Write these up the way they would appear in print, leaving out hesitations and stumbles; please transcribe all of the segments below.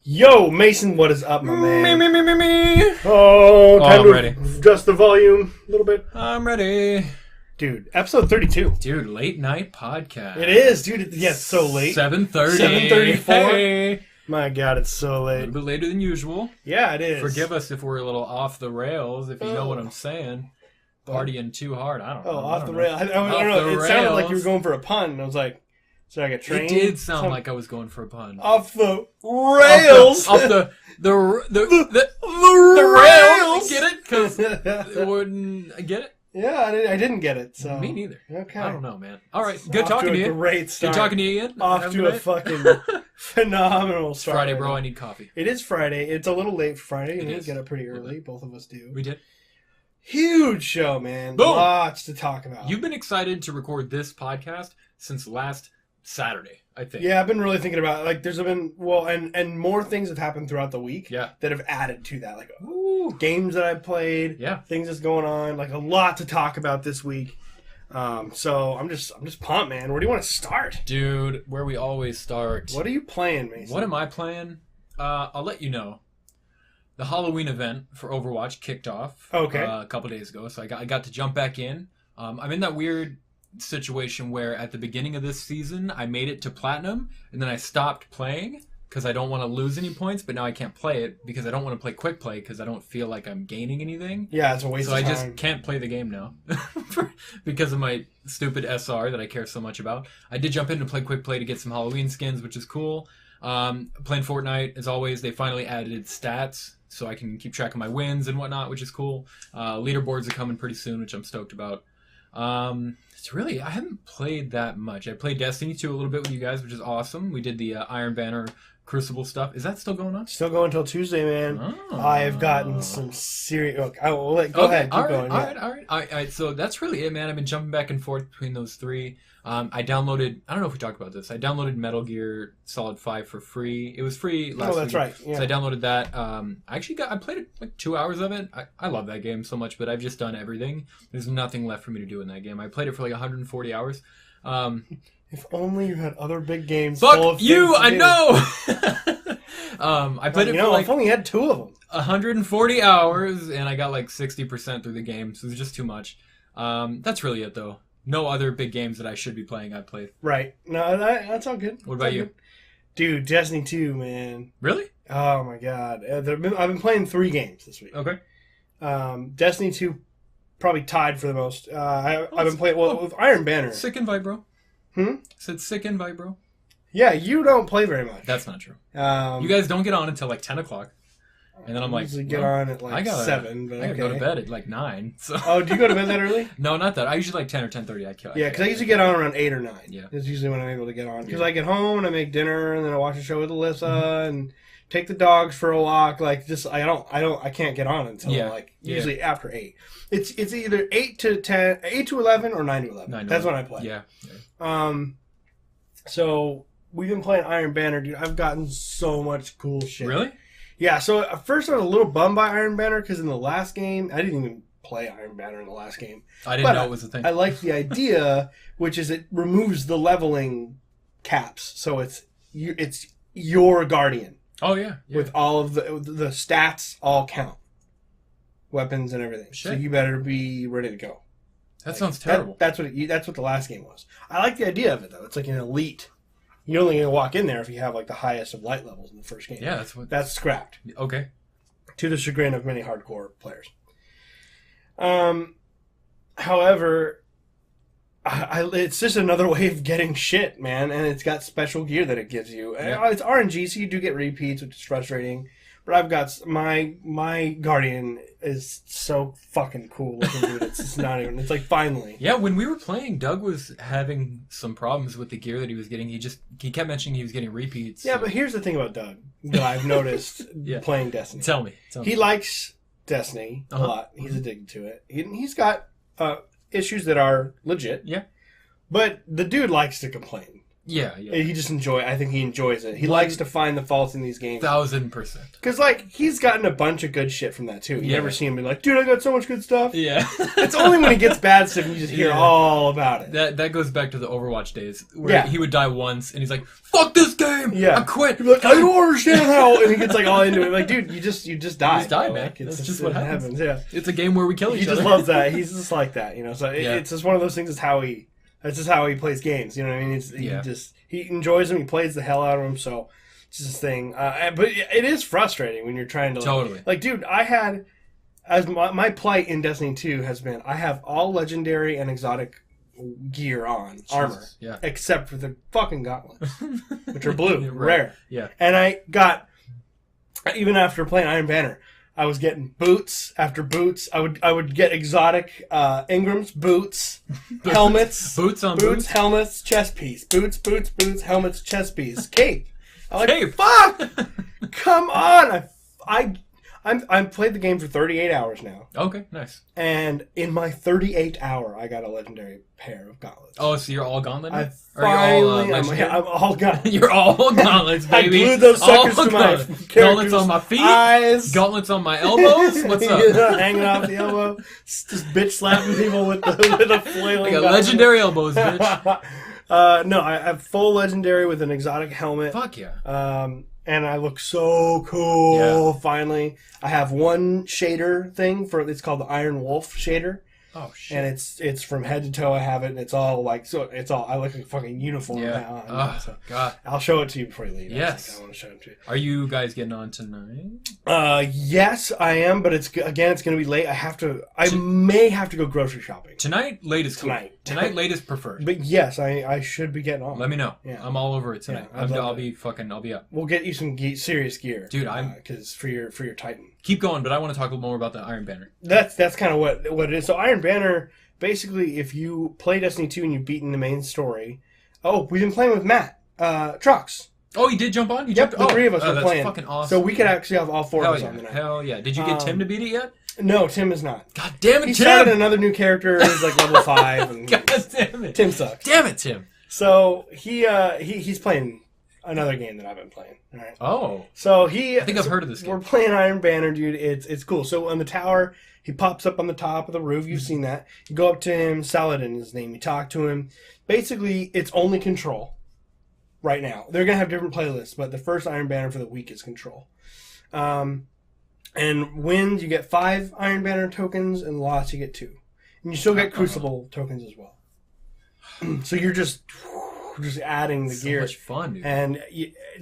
Yo, Mason, what is up, my man? Me. Oh, time I'm to ready. adjust the volume a little bit. I'm ready. Dude, episode 32. Dude, late night podcast. It is, dude. Yeah, it's so late. 7:30. 7:34. Hey. My God, it's so A late. little bit later than usual. Yeah, it is. Forgive us if we're a little off the rails, if you know what I'm saying. Partying too hard. I don't know. Off the rail. I don't Off know. the It sounded like rails. you were going for a pun. I was like, should I get trained? It did sound like I was going for a pun. Off the rails. Off the rails. Get it? Because I get it? Yeah, I didn't get it. So Me neither. Okay. I don't know, man. All right. Good talking to you. Great start. Good talking to you, Ian. Off Have to a night. fucking phenomenal It's start. Friday, right bro. now. I need coffee. It is Friday. It's a little late for Friday. It We is. get up pretty early. Both of us do. We did. Huge show, man. Boom. Lots to talk about. You've been excited to record this podcast since last Saturday, I think. Yeah, I've been really thinking about it. Like, there's been and more things have happened throughout the week. Yeah. That have added to that. Like Ooh. games that I played. Yeah. Things that's going on. Like a lot to talk about this week. So I'm just pumped, man. Where do you want to start? Dude, where we always start. What are you playing, Mason? What am I playing? I'll let you know. The Halloween event for Overwatch kicked off a couple days ago, so I got to jump back in. I'm in that weird situation where at the beginning of this season, I made it to Platinum, and then I stopped playing because I don't want to lose any points, but now I can't play it because I don't want to play Quick Play because I don't feel like I'm gaining anything. Yeah, it's a waste So of I time. just can't play the game now because of my stupid SR that I care so much about. I did jump in to play Quick Play to get some Halloween skins, which is cool. Playing Fortnite, as always, they finally added stats so I can keep track of my wins and whatnot, which is cool. Leaderboards are coming pretty soon, which I'm stoked about. It's really, I haven't played that much. I played Destiny 2 a little bit with you guys, which is awesome. We did the Iron Banner Crucible stuff. Is that still going on? Still going until Tuesday, man. Oh. I've gotten some serious. Look, I will let go ahead. Keep going. All right. So that's really it, man. I've been jumping back and forth between those three. I downloaded. I don't know if we talked about this. I downloaded Metal Gear Solid 5 for free. It was free last week. Oh, that's right. Yeah. So I downloaded that. I played it, like 2 hours of it. I love that game so much, but I've just done everything. There's nothing left for me to do in that game. I played it for like 140 hours. If only you had other big games. Fuck full of you! things to I do. know. I played it for like I've only had 2 of them. 140 hours, and I got like 60% through the game, so it's just too much. That's really it, though. No other big games that I should be playing I've played. Right. No, that's all good. What about you? Dude, Destiny 2, man. Really? Oh, my God. I've been playing 3 games this week. Okay. Destiny 2 probably tied for the most. I've been playing, with Iron Banner. Sick invite, bro. Said sick invite, bro. Yeah, you don't play very much. That's not true. You You guys don't get on until like 10 o'clock. And then I'm like, usually get on at like 7. But I gotta go to bed at like 9. So. Oh, do you go to bed that early? No, not that. I usually like 10 or 10:30. Yeah, because I usually get on around 8 or 9. Yeah. That's usually when I'm able to get on. Because I get home and I make dinner and then I watch a show with Alyssa and take the dogs for a walk. Like, just I can't get on until usually after 8. It's either 8 to 10, 8 to 11 or 9 to 11. That's when I play. Yeah. So we've been playing Iron Banner, dude. I've gotten so much cool shit. Really? Yeah, so at first I was a little bummed by Iron Banner because in the last game, I didn't even play Iron Banner in the last game. I didn't know it was a thing. I like the idea, which is it removes the leveling caps, so it's your guardian. Oh, yeah. With all of the stats all count. Weapons and everything. Shit. So you better be ready to go. That sounds terrible. That's what the last game was. I like the idea of it, though. It's like an elite. You're only going to walk in there if you have like the highest of light levels in the first game. Yeah, that's scrapped. Okay. To the chagrin of many hardcore players. However, it's just another way of getting shit, man, and it's got special gear that it gives you. Yeah. It's RNG, so you do get repeats, which is frustrating. But I've got my Guardian is so fucking cool looking, dude. It's just not even. It's like finally. Yeah, when we were playing, Doug was having some problems with the gear that he was getting. He kept mentioning he was getting repeats. Yeah, but here's the thing about Doug that I've noticed playing Destiny. Tell me. He likes Destiny a lot. He's addicted to it. He's got issues that are legit. Yeah. But the dude likes to complain. Yeah. He just I think he enjoys it. He likes to find the faults in these games. 1000%. Because, like, he's gotten a bunch of good shit from that, too. You never see him be like, dude, I got so much good stuff. Yeah. It's only when he gets bad stuff and you just hear all about it. That goes back to the Overwatch days, where he would die once, and he's like, fuck this game! I quit! He'd be like, I don't understand how... And he gets, like, all into it. Like, dude, you just die. You just die, man. Like, That's just what happens. Yeah. It's a game where we kill each other. He just loves that. He's just like that, you know? So it's just one of those things. That's just how he plays games. You know what I mean? He enjoys them. He plays the hell out of them. So it's just his thing. But it is frustrating when you're trying to totally. Like, dude, I had as my plight in Destiny 2 has been I have all legendary and exotic gear on armor, except for the fucking gauntlets, which are blue, rare. Yeah. And I got even after playing Iron Banner. I was getting boots after boots. I would get exotic Ingrams, boots, helmets, boots, helmets, chest piece, boots, helmets, chest piece, cape. Cape. Fuck! Come on! I've played the game for 38 hours now. Okay, nice. And in my 38th hour, I got a legendary pair of gauntlets. Oh, so you're all gauntlet? I'm all gauntlets. You're all gauntlets, baby. I glued those suckers to my gauntlets on my feet, eyes, gauntlets on my elbows. What's up? Hanging off the elbow, just bitch slapping people with a flailing. I got legendary elbows, bitch. No, I have full legendary with an exotic helmet. Fuck yeah. And I look so cool. Finally, I have one shader thing it's called the Iron Wolf shader. Oh shit! And it's from head to toe. I have it. And it's all like I look like a fucking uniform now. Oh so God! I'll show it to you before you leave. Yes, I want to show it to you. Are you guys getting on tonight? Yes, I am. But it's going to be late. I may have to go grocery shopping tonight. Late is cool. Tonight late is preferred. But yes, I should be getting on. Let me know. Yeah. I'm all over it tonight. Yeah, I'll be up. We'll get you some serious gear, dude. because for your Titan. Keep going, but I want to talk a little more about the Iron Banner. That's kind of what it is. So Iron Banner. Basically, if you play Destiny 2 and you've beaten the main story... Oh, we've been playing with Matt. Trucks. Oh, he did jump on? The three of us were playing. That's fucking awesome. So we could actually have all four of us on the night. Hell yeah. Did you get Tim to beat it yet? No, Tim is not. God damn it, Tim! He started another new character. He's like level 5. And God damn it. Tim sucks. Damn it, Tim. So he's playing another game that I've been playing. All right. Oh. So I think I've heard of this game. We're playing Iron Banner, dude. It's cool. So on the tower... He pops up on the top of the roof. You've seen that. You go up to him. Saladin is his name. You talk to him. Basically, it's only control right now. They're going to have different playlists, but the first Iron Banner for the week is control. And wins, you get 5 Iron Banner tokens, and loss, you get 2. And you still get Crucible tokens as well. So you're just adding the gear. So much fun, dude. And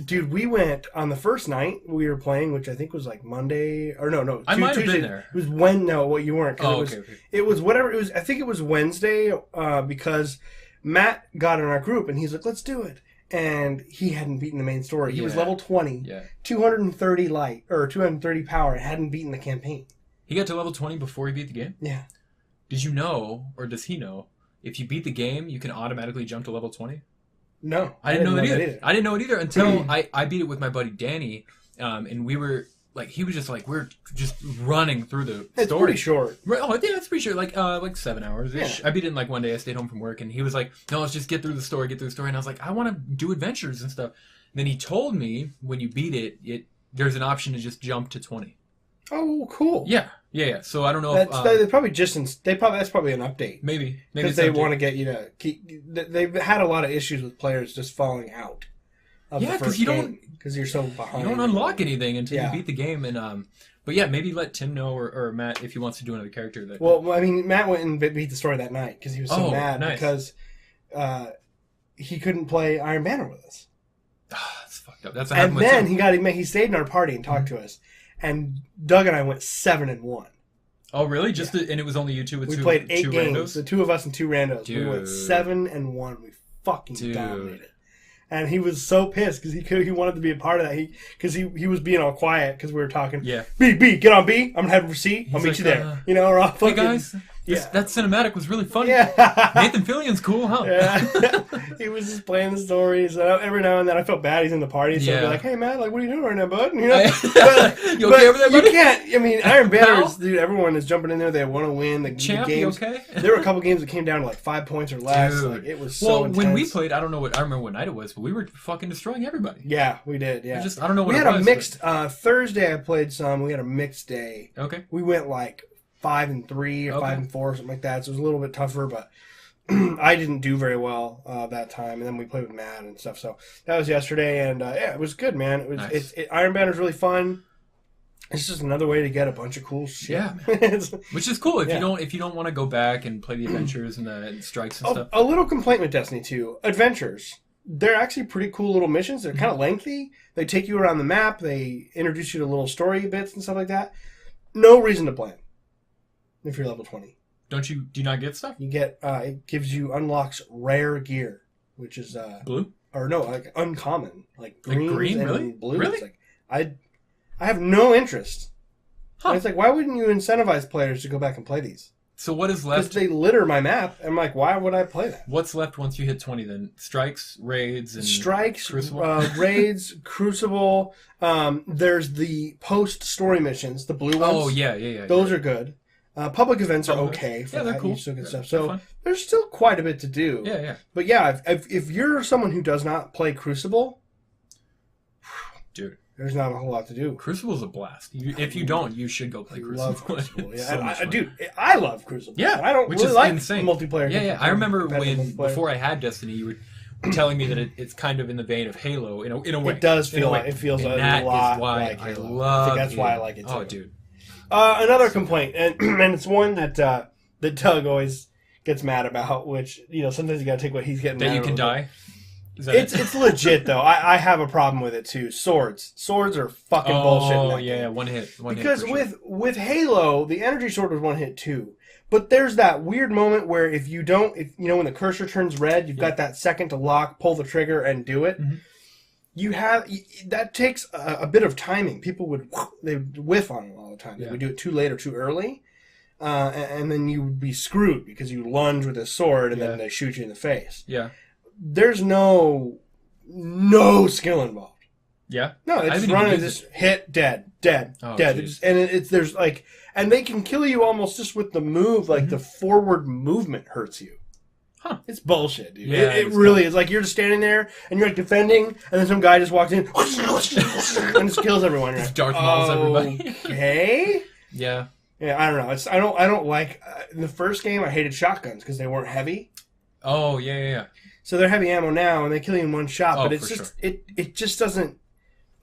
dude, we went on the first night we were playing, which I think was like Monday or no. I might have been there. It was you weren't. Okay. It was whatever. It was. I think it was Wednesday because Matt got in our group and he's like, "Let's do it." And he hadn't beaten the main story. He was level 20, 230 light or 230 power, and hadn't beaten the campaign. He got to level 20 before he beat the game? Yeah. Did you know, or does he know, if you beat the game, you can automatically jump to level 20? No. I didn't know that either. I didn't know it either until I beat it with my buddy Danny, and we were, like, he was just like, we're just running through the story. It's pretty short. Right, oh, yeah, it's pretty short. Like 7 hours-ish. Yeah. I beat it in, like, one day. I stayed home from work, and he was like, no, let's just get through the story. And I was like, I want to do adventures and stuff. And then he told me, when you beat it, there's an option to just jump to 20. Oh, cool. Yeah. So I don't know if... That's probably an update. Maybe. Because they want to get you to keep... They've had a lot of issues with players just falling out of the first game. Because you're so behind. You don't unlock anything until you beat the game. And but yeah, maybe let Tim know or Matt if he wants to do another character. Well, I mean, Matt went and beat the story that night because he was so mad because he couldn't play Iron Banner with us. That's fucked up. That's what happened with Tim. He stayed in our party and talked to us. And Doug and I went 7-1. Oh, really? And it was only you two with we two played 8 games. randos? The 2 of us and 2 randos. Dude. We went 7-1. We fucking dominated. And he was so pissed because he wanted to be a part of that. Because he was being all quiet because we were talking. Yeah. B, get on B. I'm heading for C. I'll meet you there. Or I'll fucking... Hey guys, That cinematic was really funny. Yeah. Nathan Fillion's cool, huh? Yeah. He was just playing the stories. Every now and then I felt bad he's in the party, so I'd be like, hey, man, like, what are you doing right now, bud? You know? You okay over there, buddy? You can't. I mean, Iron Banners, dude, everyone is jumping in there. They want to win. The Champ, games. you okay? There were a couple games that came down to like 5 points or less. Dude. Like, it was so intense. When we played, I remember what night it was, but we were fucking destroying everybody. Yeah, we did, yeah. I don't know what we it had was. a mixed, Thursday I played some. We had a mixed day. Okay. We went like 5-3 or 5-4 or something like that. So it was a little bit tougher, but I didn't do very well that time. And then we played with Matt and stuff. So that was yesterday, and yeah, it was good, man. It was nice. Iron Banner's really fun. It's just another way to get a bunch of cool shit. Yeah, man. Which is cool if you don't want to go back and play the adventures and the strikes and stuff. A little complaint with Destiny 2. Adventures. They're actually pretty cool little missions. They're kind of lengthy. They take you around the map. They introduce you to little story bits and stuff like that. No reason to play them if you're level 20. Do you not get stuff? You get, it gives you, unlocks rare gear, which is, blue? Or no, like uncommon. Like green and really? blues. Really? Like, I have no interest. Huh. And it's like, why wouldn't you incentivize players to go back and play these? So what is Because left? they litter my map. I'm like, why would I play that? What's left once you hit 20 then? Strikes, raids, and Crucible? Raids, Crucible. There's the post-story missions, the blue ones. Oh, yeah. Those are good. Public events are Public okay. For yeah, they're that. cool. You still get stuff. They're So fun. there's still quite a bit to do. Yeah. But yeah, if you're someone who does not play Crucible, dude, there's not a whole lot to do. Crucible's a blast. If you don't, you should go play Crucible. Love Crucible. Yeah, So much fun. dude, I love Crucible. Yeah, I don't which really is like insane. multiplayer. Yeah. I remember competitive multiplayer. before I had Destiny, you were telling me that it's kind of in the vein of Halo in a way. It does feel like it feels and a that lot is why like I Halo. love. I think that's why I Halo. like it too. Oh, dude. Another complaint, and it's one that Doug always gets mad about, which sometimes you gotta take what he's getting. That mad you can about. die. Is that It's legit though. I have a problem with it too. Swords are fucking bullshit. In that game. one hit. Because hit for sure. with Halo, the energy sword was one hit too. But there's that weird moment where if when the cursor turns red, you've got that second to lock, pull the trigger, and do it. Mm-hmm. That takes a bit of timing. People would whiff on it all the time. They would do it too late or too early, and then you would be screwed because you lunge with a sword and then they shoot you in the face. Yeah. There's no skill involved. Yeah. No, it's running, just hit, dead, dead. There's like, and they can kill you almost just with the move, like the forward movement hurts you. Huh. It's bullshit, dude. Yeah, it really is. Like, you're just standing there, and you're like defending, and then some guy just walks in, and just kills everyone. Just Darth Mauls everybody. Okay. Yeah. Yeah, I don't know. I don't like, in the first game, I hated shotguns because they weren't heavy. Oh, yeah. So they're heavy ammo now, and they kill you in one shot, Oh, but it's just, it just doesn't,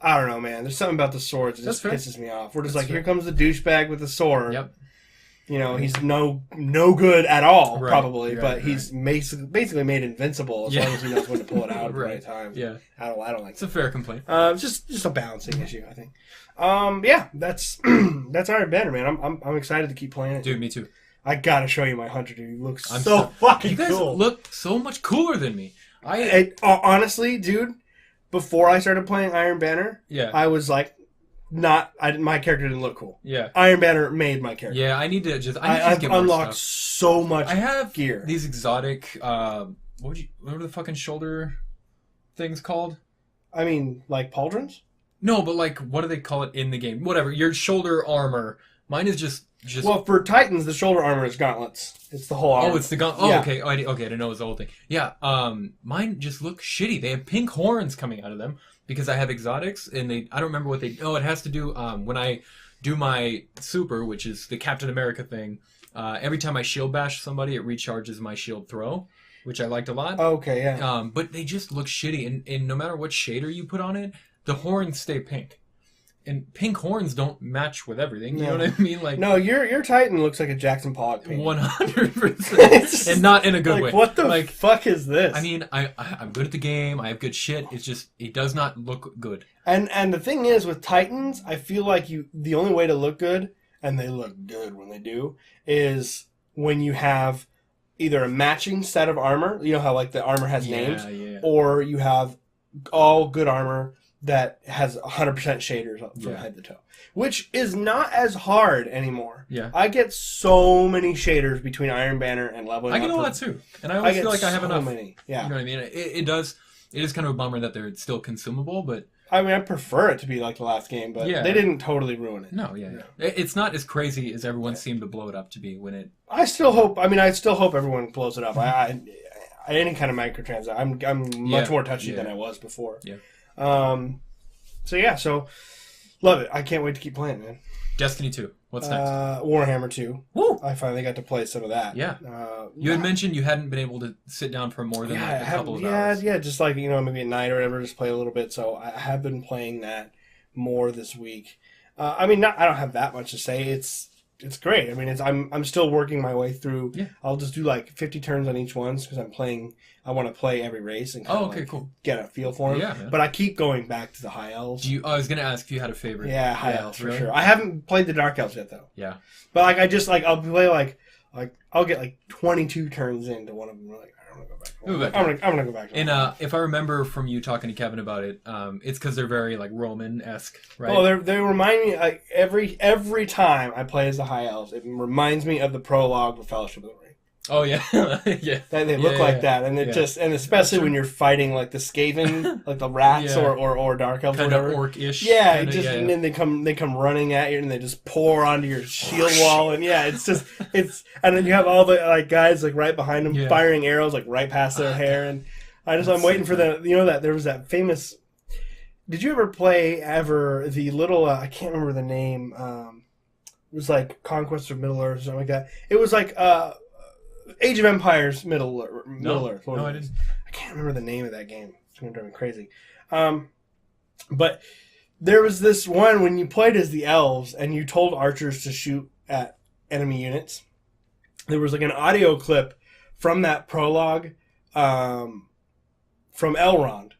I don't know, man. There's something about the swords that just pisses me off. We're just here comes the douchebag with the sword. Yep. He's no good at all, Right, probably, right, but he's basically made invincible as long as he knows when to pull it out at the right time. Yeah. I don't like It's a fair complaint. just a balancing issue, I think. Yeah, that's Iron Banner, man. I'm excited to keep playing it. Dude, me too. I gotta show you my hunter, dude. He looks I'm so fucking You guys cool. look so much cooler than me. Honestly, dude, before I started playing Iron Banner, I was like, my character didn't look cool. Yeah. Iron Banner made my character. Yeah, I need to I've get more unlocked stuff. so much I have gear. these exotic, what are the fucking shoulder things called? I mean, like pauldrons? No, but like, what do they call it in the game? Whatever, your shoulder armor. Mine is just... Well, for Titans, the shoulder armor is gauntlets. It's the whole armor. Oh, it's the gun. Oh, yeah. okay. I didn't know it was the whole thing. Yeah. Mine just look shitty. They have pink horns coming out of them because I have exotics, and I don't remember what they. Oh, it has to do when I do my super, which is the Captain America thing. Every time I shield bash somebody, it recharges my shield throw, which I liked a lot. Okay, yeah. But they just look shitty, and no matter what shader you put on it, the horns stay pink. And pink horns don't match with everything. You know what I mean? Like, no, your Titan looks like a Jackson Pollock painting. 100%, and not in a good way. What the fuck is this? I mean, I'm good at the game. I have good shit. It's just it does not look good. And the thing is with Titans, I feel like the only way to look good, and they look good when they do, is when you have either a matching set of armor. You know how like the armor has names, yeah. or you have all good armor. that has 100% shaders from head to toe, which is not as hard anymore. Yeah. I get so many shaders between Iron Banner and leveling up. I get a lot too. And I always feel like I have enough. Many. Yeah. You know what I mean? It is kind of a bummer that they're still consumable, but... I mean, I prefer it to be like the last game, but they didn't totally ruin it. No, yeah. It's not as crazy as everyone seemed to blow it up to be when it... I still hope everyone blows it up. Any kind of microtransaction. I'm much more touchy than I was before. Yeah. So love it. I can't wait to keep playing, man. Destiny 2. What's next? Warhammer 2. Woo! I finally got to play some of that. Yeah. You had mentioned you hadn't been able to sit down for more than a couple of hours. Yeah, just like, maybe at night or whatever, just play a little bit. So I have been playing that more this week. I don't have that much to say. It's great. I mean, I'm still working my way through. Yeah. I'll just do like 50 turns on each one because I want to play every race and cool. Get a feel for them. Yeah. But I keep going back to the High Elves. I was going to ask if you had a favorite. Yeah, High Elves for sure. I haven't played the Dark Elves yet though. Yeah. But I'll play like I'll get like 22 turns into one of them. Like I don't want to go back. I'm gonna go back. And if I remember from you talking to Kevin about it, it's because they're very like Roman-esque, right? Oh, they remind me like every time I play as the High Elves, it reminds me of the prologue of Fellowship of the Ring. Oh yeah, yeah. They look like that, and and especially when you're fighting like the Skaven, like the rats or Dark Elves, kind or whatever. Of orc-ish. Yeah, and then they come running at you, and they just pour onto your shield wall, and and then you have all the like guys like right behind them firing arrows like right past their hair, and I'm waiting for that. That there was that famous. Did you ever play the little? I can't remember the name. It was like Conquest of Middle Earth or something like that. It was like Age of Empires Middle Earth. No, I didn't. I can't remember the name of that game. It's going to drive me crazy. But there was this one when you played as the elves and you told archers to shoot at enemy units. There was like an audio clip from that prologue from Elrond.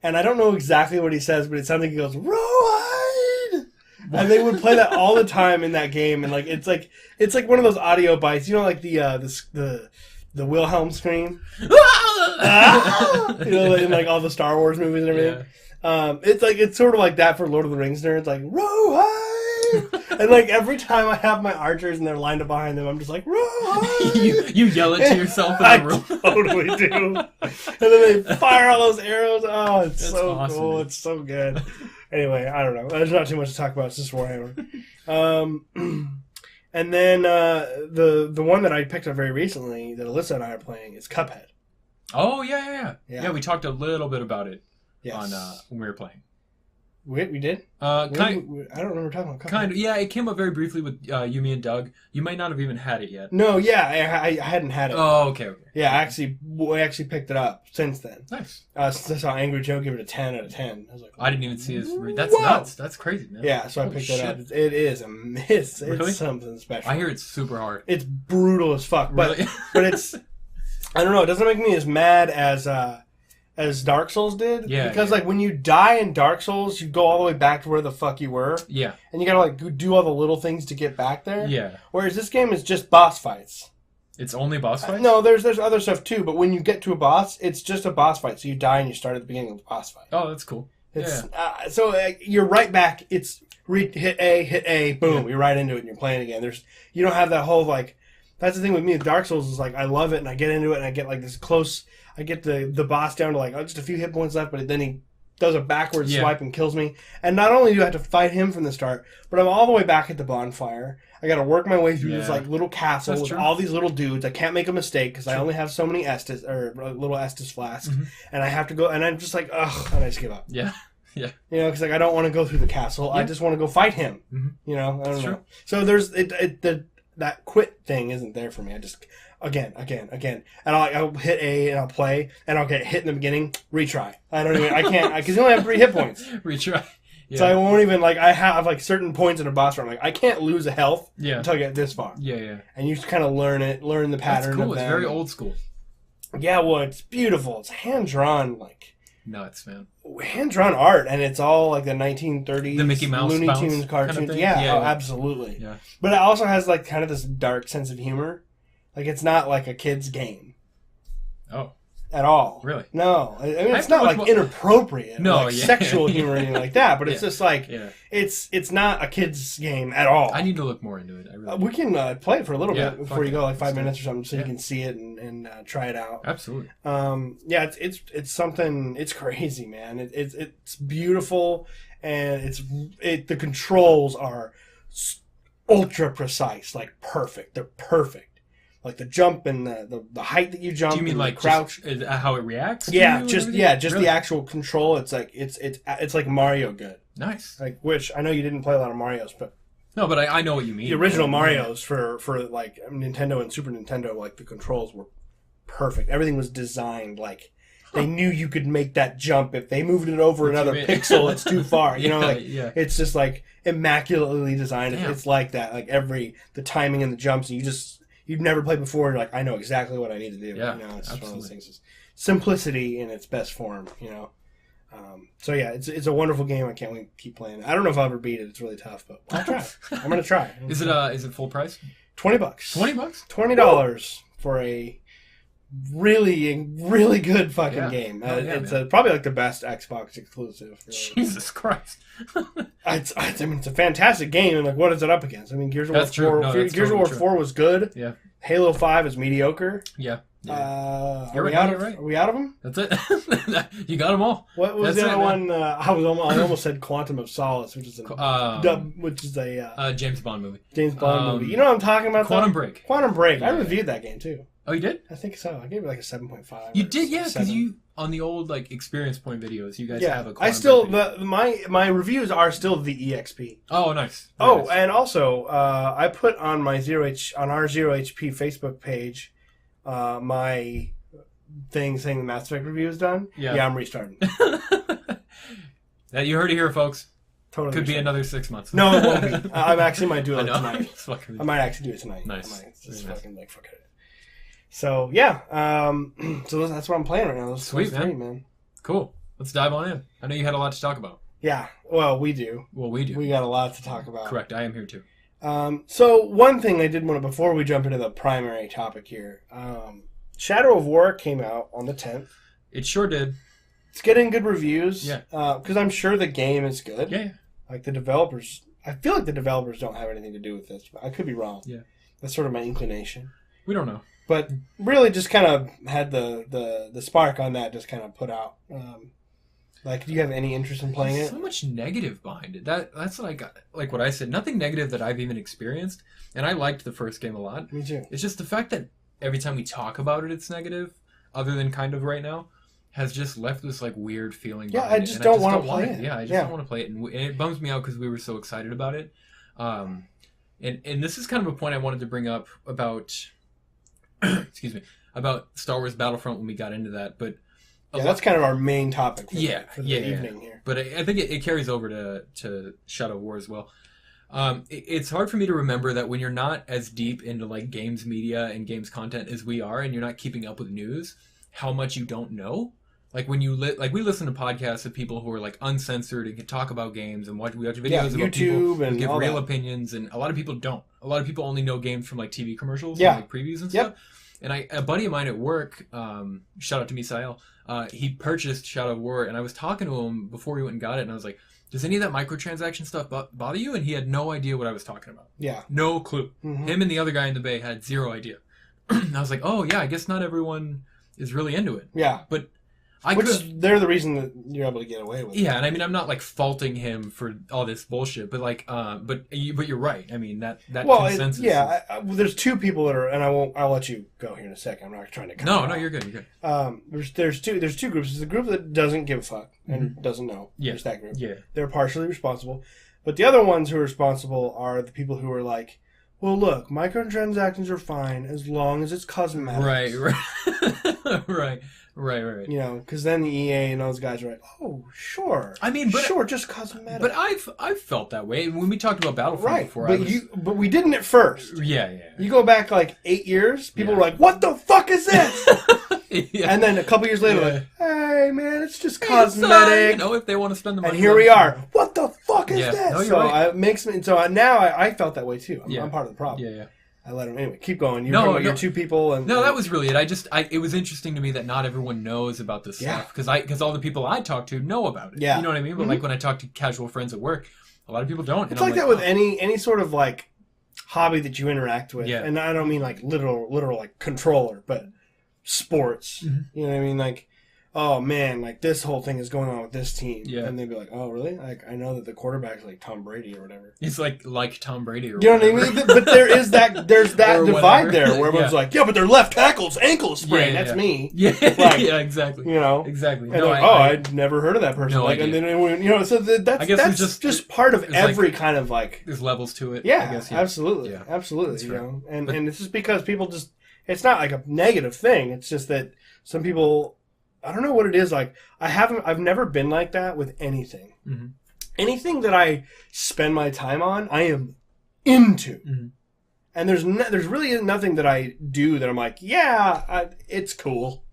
And I don't know exactly what he says, but it sounds like he goes, "Rohan!" And they would play that all the time in that game, and it's like one of those audio bites, like the Wilhelm scream, in like all the Star Wars movies and everything. Yeah. It's sort of like that for Lord of the Rings nerds, like Rohan, and like every time I have my archers and they're lined up behind them, I'm just like Rohan. you yell it to yourself in the room. I totally do, and then they fire all those arrows. Oh, it's That's so awesome, cool! Man. It's so good. Anyway, I don't know. There's not too much to talk about. It's just Warhammer. And then the one that I picked up very recently that Alyssa and I are playing is Cuphead. Oh, yeah. Yeah, we talked a little bit about it on when we were playing. We did? I don't remember talking about Cuphead. Kind of, yeah. It came up very briefly with you, me, and Doug. You might not have even had it yet. No, yeah, I hadn't had it. Oh, okay. Yeah, we actually picked it up since then. Nice. Since I saw Angry Joe give it a 10 out of 10. I was like, I didn't even see his... That's nuts. That's crazy, man. Yeah, so I picked it up. It is a miss. Really? It's something special. I hear it's super hard. It's brutal as fuck. Really? But it's... I don't know. It doesn't make me as mad as Dark Souls did. Yeah. Because like when you die in Dark Souls, you go all the way back to where the fuck you were. Yeah. And you gotta like do all the little things to get back there. Yeah. Whereas this game is just boss fights. It's only boss fights? No, there's other stuff too, but when you get to a boss, it's just a boss fight. So you die and you start at the beginning of the boss fight. Oh, that's cool. So you're right back. It's hit A, boom. You're right into it and you're playing again. You don't have that whole like... That's the thing with me with Dark Souls is like I love it and I get into it and I get like this close... I get the boss down to like just a few hit points left, but then he does a backward swipe and kills me. And not only do I have to fight him from the start, but I'm all the way back at the bonfire. I got to work my way through this like little castle with all these little dudes. I can't make a mistake because I only have so many Estus or little Estus flasks, and I have to go. And I'm just like, ugh, and I just give up. Yeah. Yeah. Because like I don't want to go through the castle. I just want to go fight him. Mm-hmm. I don't know. So there's that quit thing isn't there for me. I just again, and I'll hit A and I'll play and I'll get hit in the beginning. Retry. I can't because you only have 3 hit points. Retry. Yeah. So I won't even I have like certain points in a boss where I'm like I can't lose a health until I get this far. Yeah. And you just kind of learn the pattern. That's cool. Of it's very old school. Yeah, well, it's beautiful. It's hand drawn nuts, man. Hand drawn art, and it's all like the 1930s the Mickey Mouse Looney Tunes cartoons. Kind of yeah, absolutely. Yeah. But it also has kind of this dark sense of humor. Like it's not like a kid's game. Oh. at all. Really? No. I mean, it's not like inappropriate. No, like sexual humor or anything like that, but it's just like, it's not a kid's game at all. I need to look more into it. I really we can play it for a little bit before you go, like 5 minutes or something, so you can see it and try it out. Absolutely. Yeah, it's something, it's crazy, man. It's beautiful, and the controls are ultra precise, like perfect. They're perfect. Like the jump and the height that you jump. Do you mean like crouch? How it reacts? Yeah, just really? The actual control. It's like it's like Mario good. Nice. Like, which I know you didn't play a lot of Marios, but no, but I know what you mean. The original Marios for like Nintendo and Super Nintendo, like the controls were perfect. Everything was designed like they knew you could make that jump. If they moved it over another pixel, it's too far. You know, it's just like immaculately designed. It's like that. Like the timing and the jumps, and you've never played before. You're like, I know exactly what I need to do. Yeah, you know, it's absolutely. one of those things. It's simplicity in its best form. You know. So yeah, it's a wonderful game. I can't wait to keep playing. I don't know if I'll ever beat it. It's really tough, but I'll try. I'm gonna try. Is it full price? $20. $20? $20 for a really good fucking game. It's probably like the best Xbox exclusive. Really. Jesus Christ! I mean, it's a fantastic game, and like, what is it up against? I mean, Gears of War 4. No, Gears of War 4 was good. Yeah. Halo 5 is mediocre. Yeah. Are we out of them? That's it. You got them all. What was the other one? I almost said Quantum of Solace, which is a James Bond movie. James Bond movie. You know what I'm talking about? Quantum Break. Quantum Break. I reviewed that game too. Oh, you did? I think so. I gave it like a 7.5. You did, yeah, because you on the old like Experience Point videos, you guys have a. My reviews are still the EXP. Oh, nice. Very nice. And also I put on my our ZeroHP Facebook page my thing saying the Mass Effect review is done. Yeah, I'm restarting. Now you heard it here, folks. Totally. Could be another 6 months. No, it won't be. I actually might do it tonight. I might actually do it tonight. Nice. I might just fucking like fuck it. So yeah, so that's what I'm playing right now. Those Sweet, man. Cool. Let's dive on in. I know you had a lot to talk about. Yeah. Well, we do. We got a lot to talk about. Correct. I am here too. So one thing I did want to, before we jump into the primary topic here, Shadow of War came out on the 10th. It sure did. It's getting good reviews. Yeah. Because I'm sure the game is good. Yeah. Like the developers, I feel like the developers don't have anything to do with this. But I could be wrong. Yeah. That's sort of my inclination. We don't know. But really just kind of had the spark on that just kind of put out. Like, do you have any interest in playing it? So much negative behind it. That's like what I said. Nothing negative that I've even experienced. And I liked the first game a lot. Me too. It's just the fact that every time we talk about it, it's negative, other than kind of right now, has just left this like weird feeling. Yeah, I just don't want to play it. Yeah, I just don't want to play it. And it bums me out because we were so excited about it. And this is kind of a point I wanted to bring up about... excuse me, about Star Wars Battlefront when we got into that, but that's kind of our main topic for the evening here. But I think it carries over to Shadow of War as well. It's hard for me to remember that when you're not as deep into like games media and games content as we are, and you're not keeping up with news, how much you don't know. Like when you we listen to podcasts of people who are like uncensored and can talk about games, and we watch videos about people who give real opinions, and a lot of people don't. A lot of people only know games from like TV commercials and like previews and stuff. And a buddy of mine at work, shout out to Misael, he purchased Shadow of War, and I was talking to him before he went and got it, and I was like, does any of that microtransaction stuff bother you? And he had no idea what I was talking about. Yeah. No clue. Mm-hmm. Him and the other guy in the Bay had zero idea. And I was like, oh yeah, I guess not everyone is really into it. Yeah. But they're the reason that you're able to get away with it. Yeah, and I mean, I'm not like faulting him for all this bullshit, but like, but you're right. I mean, that consensus. There's two people that are, and I'll let you go here in a second. I'm not trying to. No, you're good. You're good. There's two groups. There's the group that doesn't give a fuck and doesn't know. Yeah. There's that group. Yeah. They're partially responsible, but the other ones who are responsible are the people who are like, well, look, microtransactions are fine as long as it's cosmetic. Right. Right. You know, because then the EA and those guys are like, oh, sure. I mean, just cosmetic. But I've felt that way when we talked about Battlefront before. But we didn't at first. Yeah. You go back like 8 years, people were like, what the fuck is this? And then a couple years later, like, hey, man, it's just cosmetic. You know, if they want to spend the money. And here we are. What the fuck is this? No, you're right. It makes me. So now I felt that way too. I'm part of the problem. I let him anyway. Keep going. You know your two people and that was really it. It was interesting to me that not everyone knows about this stuff because all the people I talk to know about it. Yeah, you know what I mean. But like when I talk to casual friends at work, a lot of people don't. It's like that with any sort of like hobby that you interact with, and I don't mean like literal like controller, but sports. You know what I mean? Like, oh man, like this whole thing is going on with this team, and they'd be like, oh really? Like I know that the quarterback's like Tom Brady or whatever. He's like Tom Brady or you know what I mean? But there's that divide there where everyone's like, yeah, but their left tackle's ankle sprained. That's me. Yeah, like, yeah, exactly. You know, exactly. And I'd never heard of that person. No, like, and then you know, so that's just part of every kind of like. There's levels to it. Yeah, I guess, absolutely, absolutely. You know, and it's just because people just. It's not like a negative thing. It's just that some people. I don't know what it is like. I've never been like that with anything. Anything that I spend my time on, I am into. And there's really nothing that I do that I'm like, it's cool.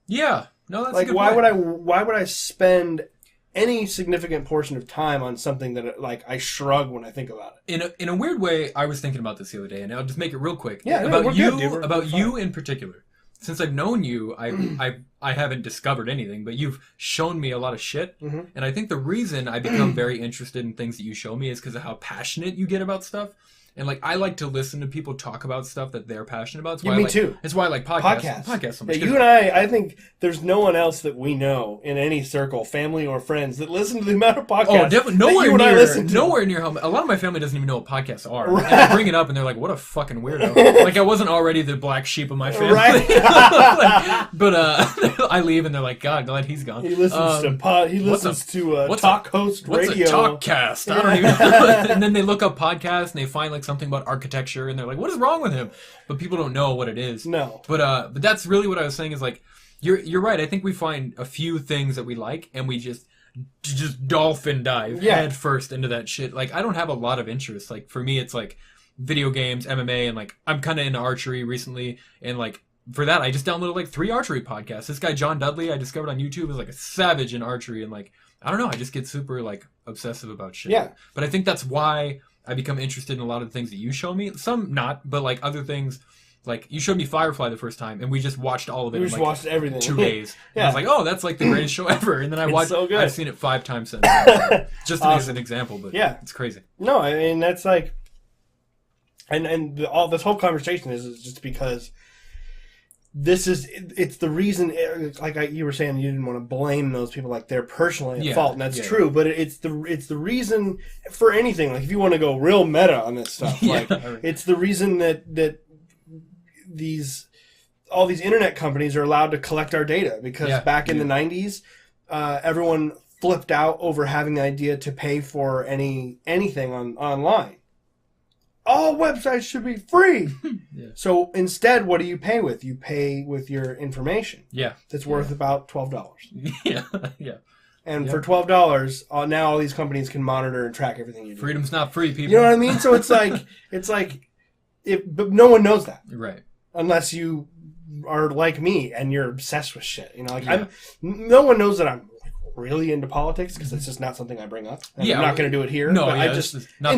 Yeah, no, that's like a good why point. why would I spend any significant portion of time on something that like I shrug when I think about it? In a weird way, I was thinking about this the other day, and I'll just make it real quick. Yeah, about you in particular. Since I've known you, I haven't discovered anything, but you've shown me a lot of shit. And I think the reason I become very interested in things that you show me is because of how passionate you get about stuff. And like I like to listen to people talk about stuff that they're passionate about. Me too. It's why I like podcasts so much. Yeah, you and I think there's no one else that we know in any circle, family or friends, that listen to the amount of podcasts. Oh, definitely nowhere near how. A lot of my family doesn't even know what podcasts are. Right. And I bring it up, and they're like, "What a fucking weirdo!" Like I wasn't already the black sheep of my family. Right. But I leave, and they're like, "God, glad he's gone." He listens to talk host radio. What's a talkcast? I don't even know. And then they look up podcasts, and they find like something about architecture, and they're like, "What is wrong with him?" But people don't know what it is. No. But that's really what I was saying is like, you're right. I think we find a few things that we like, and we just dolphin dive head first into that shit. Like I don't have a lot of interest. Like for me, it's like video games, MMA, and like I'm kind of into archery recently, and like for that, I just downloaded like 3 archery podcasts. This guy John Dudley, I discovered on YouTube, is like a savage in archery, and like I don't know, I just get super like obsessive about shit. Yeah. But I think that's why I become interested in a lot of the things that you show me. Some not, but like other things. Like you showed me Firefly the first time, and we just watched all of it. We just watched everything 2 days. And I was like, "Oh, that's like the greatest show ever." And then I watched. So good. I've seen it 5 times since. Just as an example, but it's crazy. No, I mean that's like, all this whole conversation is just because it's the reason. Like you were saying, you didn't want to blame those people like they're personally at fault, and that's true. But it's the reason for anything. Like if you want to go real meta on this stuff, it's the reason that all these internet companies are allowed to collect our data because back in the 90s, everyone flipped out over having the idea to pay for anything online. All websites should be free. So instead, what do you pay with? You pay with your information. Yeah. That's worth about $12. Yeah. And for $12, now all these companies can monitor and track everything you do. Freedom's not free, people. You know what I mean? So it's like but no one knows that. Right. Unless you are like me and you're obsessed with shit. You know, like no one knows that I'm really into politics because it's just not something I bring up. And I'm not going to do it here. No, but I just not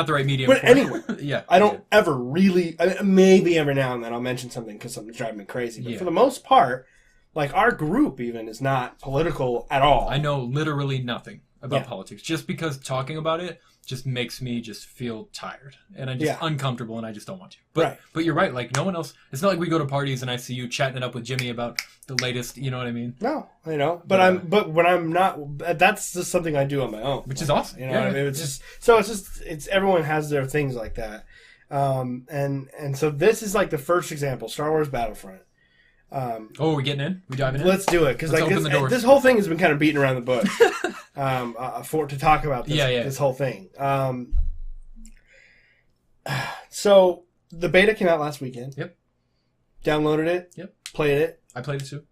the right medium. But anyway, I don't ever really. Maybe every now and then I'll mention something because something's driving me crazy. But for the most part, like our group even is not political at all. I know literally nothing about politics just because talking about it just makes me just feel tired and I'm just uncomfortable and I just don't want to. But you're right, like no one else. It's not like we go to parties and I see you chatting it up with Jimmy about the latest. You know what I mean? No, I know. But but when I'm not, that's just something I do on my own, which is awesome. You know what I mean? It's everyone has their things like that, and so this is like the first example, Star Wars Battlefront. We're getting in. We diving in. Let's do it because like this whole thing has been kind of beating around the bush to talk about this, this whole thing. So the beta came out last weekend. Yep. Downloaded it. Yep. Played it. I played it too.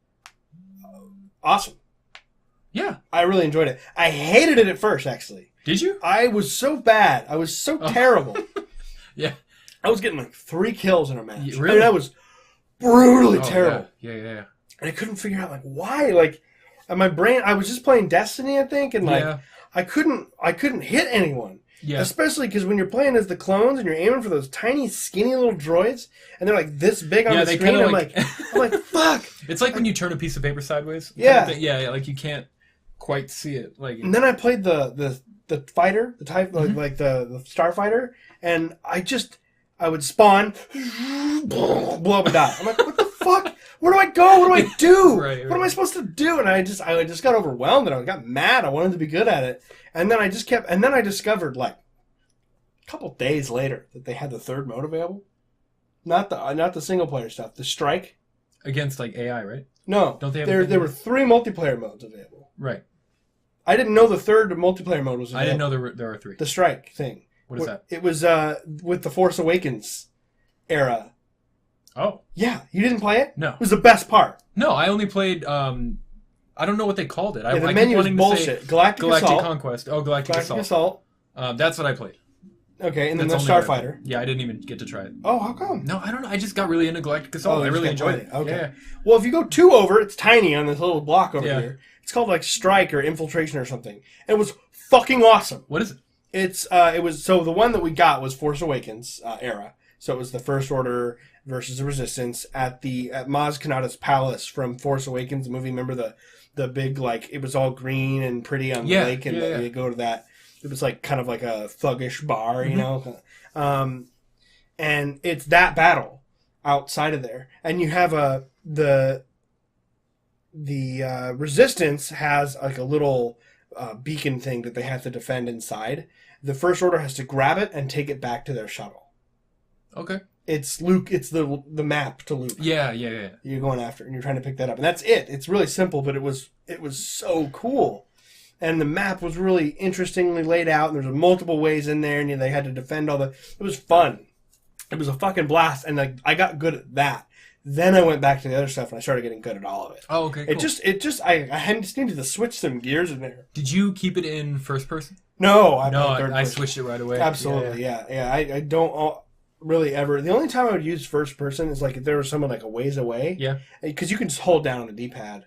Awesome. Yeah. I really enjoyed it. I hated it at first, actually. Did you? I was so bad. I was so terrible. Yeah. I was getting like 3 kills in a match. Really? I mean, I was brutally terrible. Yeah. And I couldn't figure out like why. Like, my brain. I was just playing Destiny, I think, and like I couldn't hit anyone. Yeah. Especially because when you're playing as the clones and you're aiming for those tiny, skinny little droids, and they're like this big on the screen, I'm like, fuck. It's like when you turn a piece of paper sideways. Yeah. Kind of yeah, like you can't quite see it. Like. And then I played the fighter, the type like the starfighter, and I would spawn, blow up and die. I'm like, what the fuck? Where do I go? What do I do? Right. What am I supposed to do? And I just got overwhelmed and I got mad. I wanted to be good at it. And then I discovered like a couple days later that they had the third mode available. Not the single player stuff. The strike. Against like AI, right? No. Don't they have there were 3 multiplayer modes available. Right. I didn't know the third multiplayer mode was available. I didn't know there are 3. The strike thing. What is that? It was with the Force Awakens era. Oh. Yeah, you didn't play it? No. It was the best part. No, I only played. I don't know what they called it. Yeah, the menu was bullshit. Galactic Assault. Conquest. Oh, Galactic Assault. Assault. That's what I played. Okay, and then That's the Starfighter. Yeah, I didn't even get to try it. Oh, how come? No, I don't know. I just got really into Galactic Assault. I really enjoyed it. Okay. Yeah. Well, if you go 2 over, it's tiny on this little block over Yeah. here. It's called like Strike or Infiltration or something. And it was fucking awesome. What is it? It was so the one that we got was Force Awakens era. So it was the First Order versus the Resistance at Maz Kanata's palace from Force Awakens, the movie. Remember the big, like, it was all green and pretty on the lake, and you go to that. It was like kind of like a thuggish bar, you know. And it's that battle outside of there, and you have the Resistance has like a little beacon thing that they have to defend inside. The First Order has to grab it and take it back to their shuttle. Okay. It's Luke. It's the map to Luke. Yeah. You're going after, and you're trying to pick that up, and that's it. It's really simple, but it was so cool, and the map was really interestingly laid out. And there's multiple ways in there, and they had to defend all the. It was fun. It was a fucking blast, and like I got good at that. Then I went back to the other stuff, and I started getting good at all of it. Oh, okay. Cool. It just I just needed to switch some gears in there. Did you keep it in first person? No, I switched it right away. Absolutely, yeah. I don't really ever. The only time I would use first person is like if there was someone like a ways away. Yeah. Because you can just hold down on the D-pad.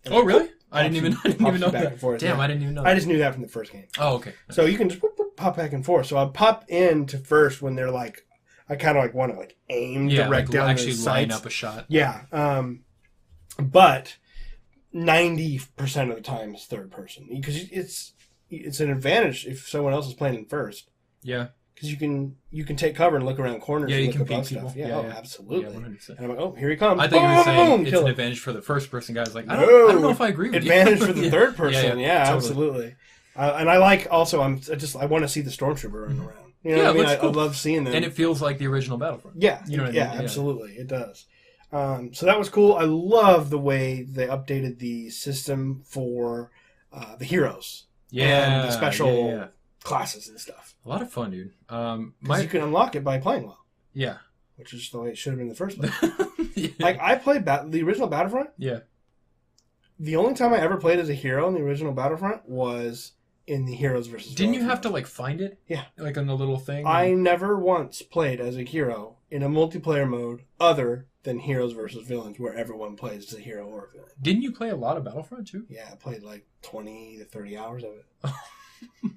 Oh, really? I didn't even know that. Forth, Damn, yeah. I didn't even know that. I just knew that from the first game. Oh, okay. So you can just pop back and forth. So I'd pop into first when they're like, I kind of like want to like aim direct down actually the sights. line up a shot. Yeah. But 90% of the time it's third person because it's an advantage if someone else is playing in first. Yeah. Because you can take cover and look around corners. Yeah, and you look can above peek people. stuff. Yeah, Yeah. absolutely. Yeah, 100%. And I'm like, oh, here he comes. I thought you were saying it's kill an him. advantage for the first person guys. Like, I don't know if I agree with advantage you. for the third person. Yeah, totally. absolutely. And I like also. I want to see the stormtrooper running around. You know what I mean? I love seeing them. And it feels like the original Battlefront. Yeah, you know what I mean? Yeah, absolutely, it does. So that was cool. I love the way they updated the system for the heroes. And the special classes and stuff. A lot of fun, dude. Because you can unlock it by playing well. Yeah. Which is the way it should have been in the first place. Like, I played the original Battlefront. Yeah. The only time I ever played as a hero in the original Battlefront was in the Heroes versus Didn't you have to, like, find it? Yeah. Like, on the little thing? I never once played as a hero in a multiplayer mode other than Heroes versus Villains, where everyone plays as a hero or a villain. Didn't you play a lot of Battlefront, too? Yeah, I played like 20 to 30 hours of it. Oh,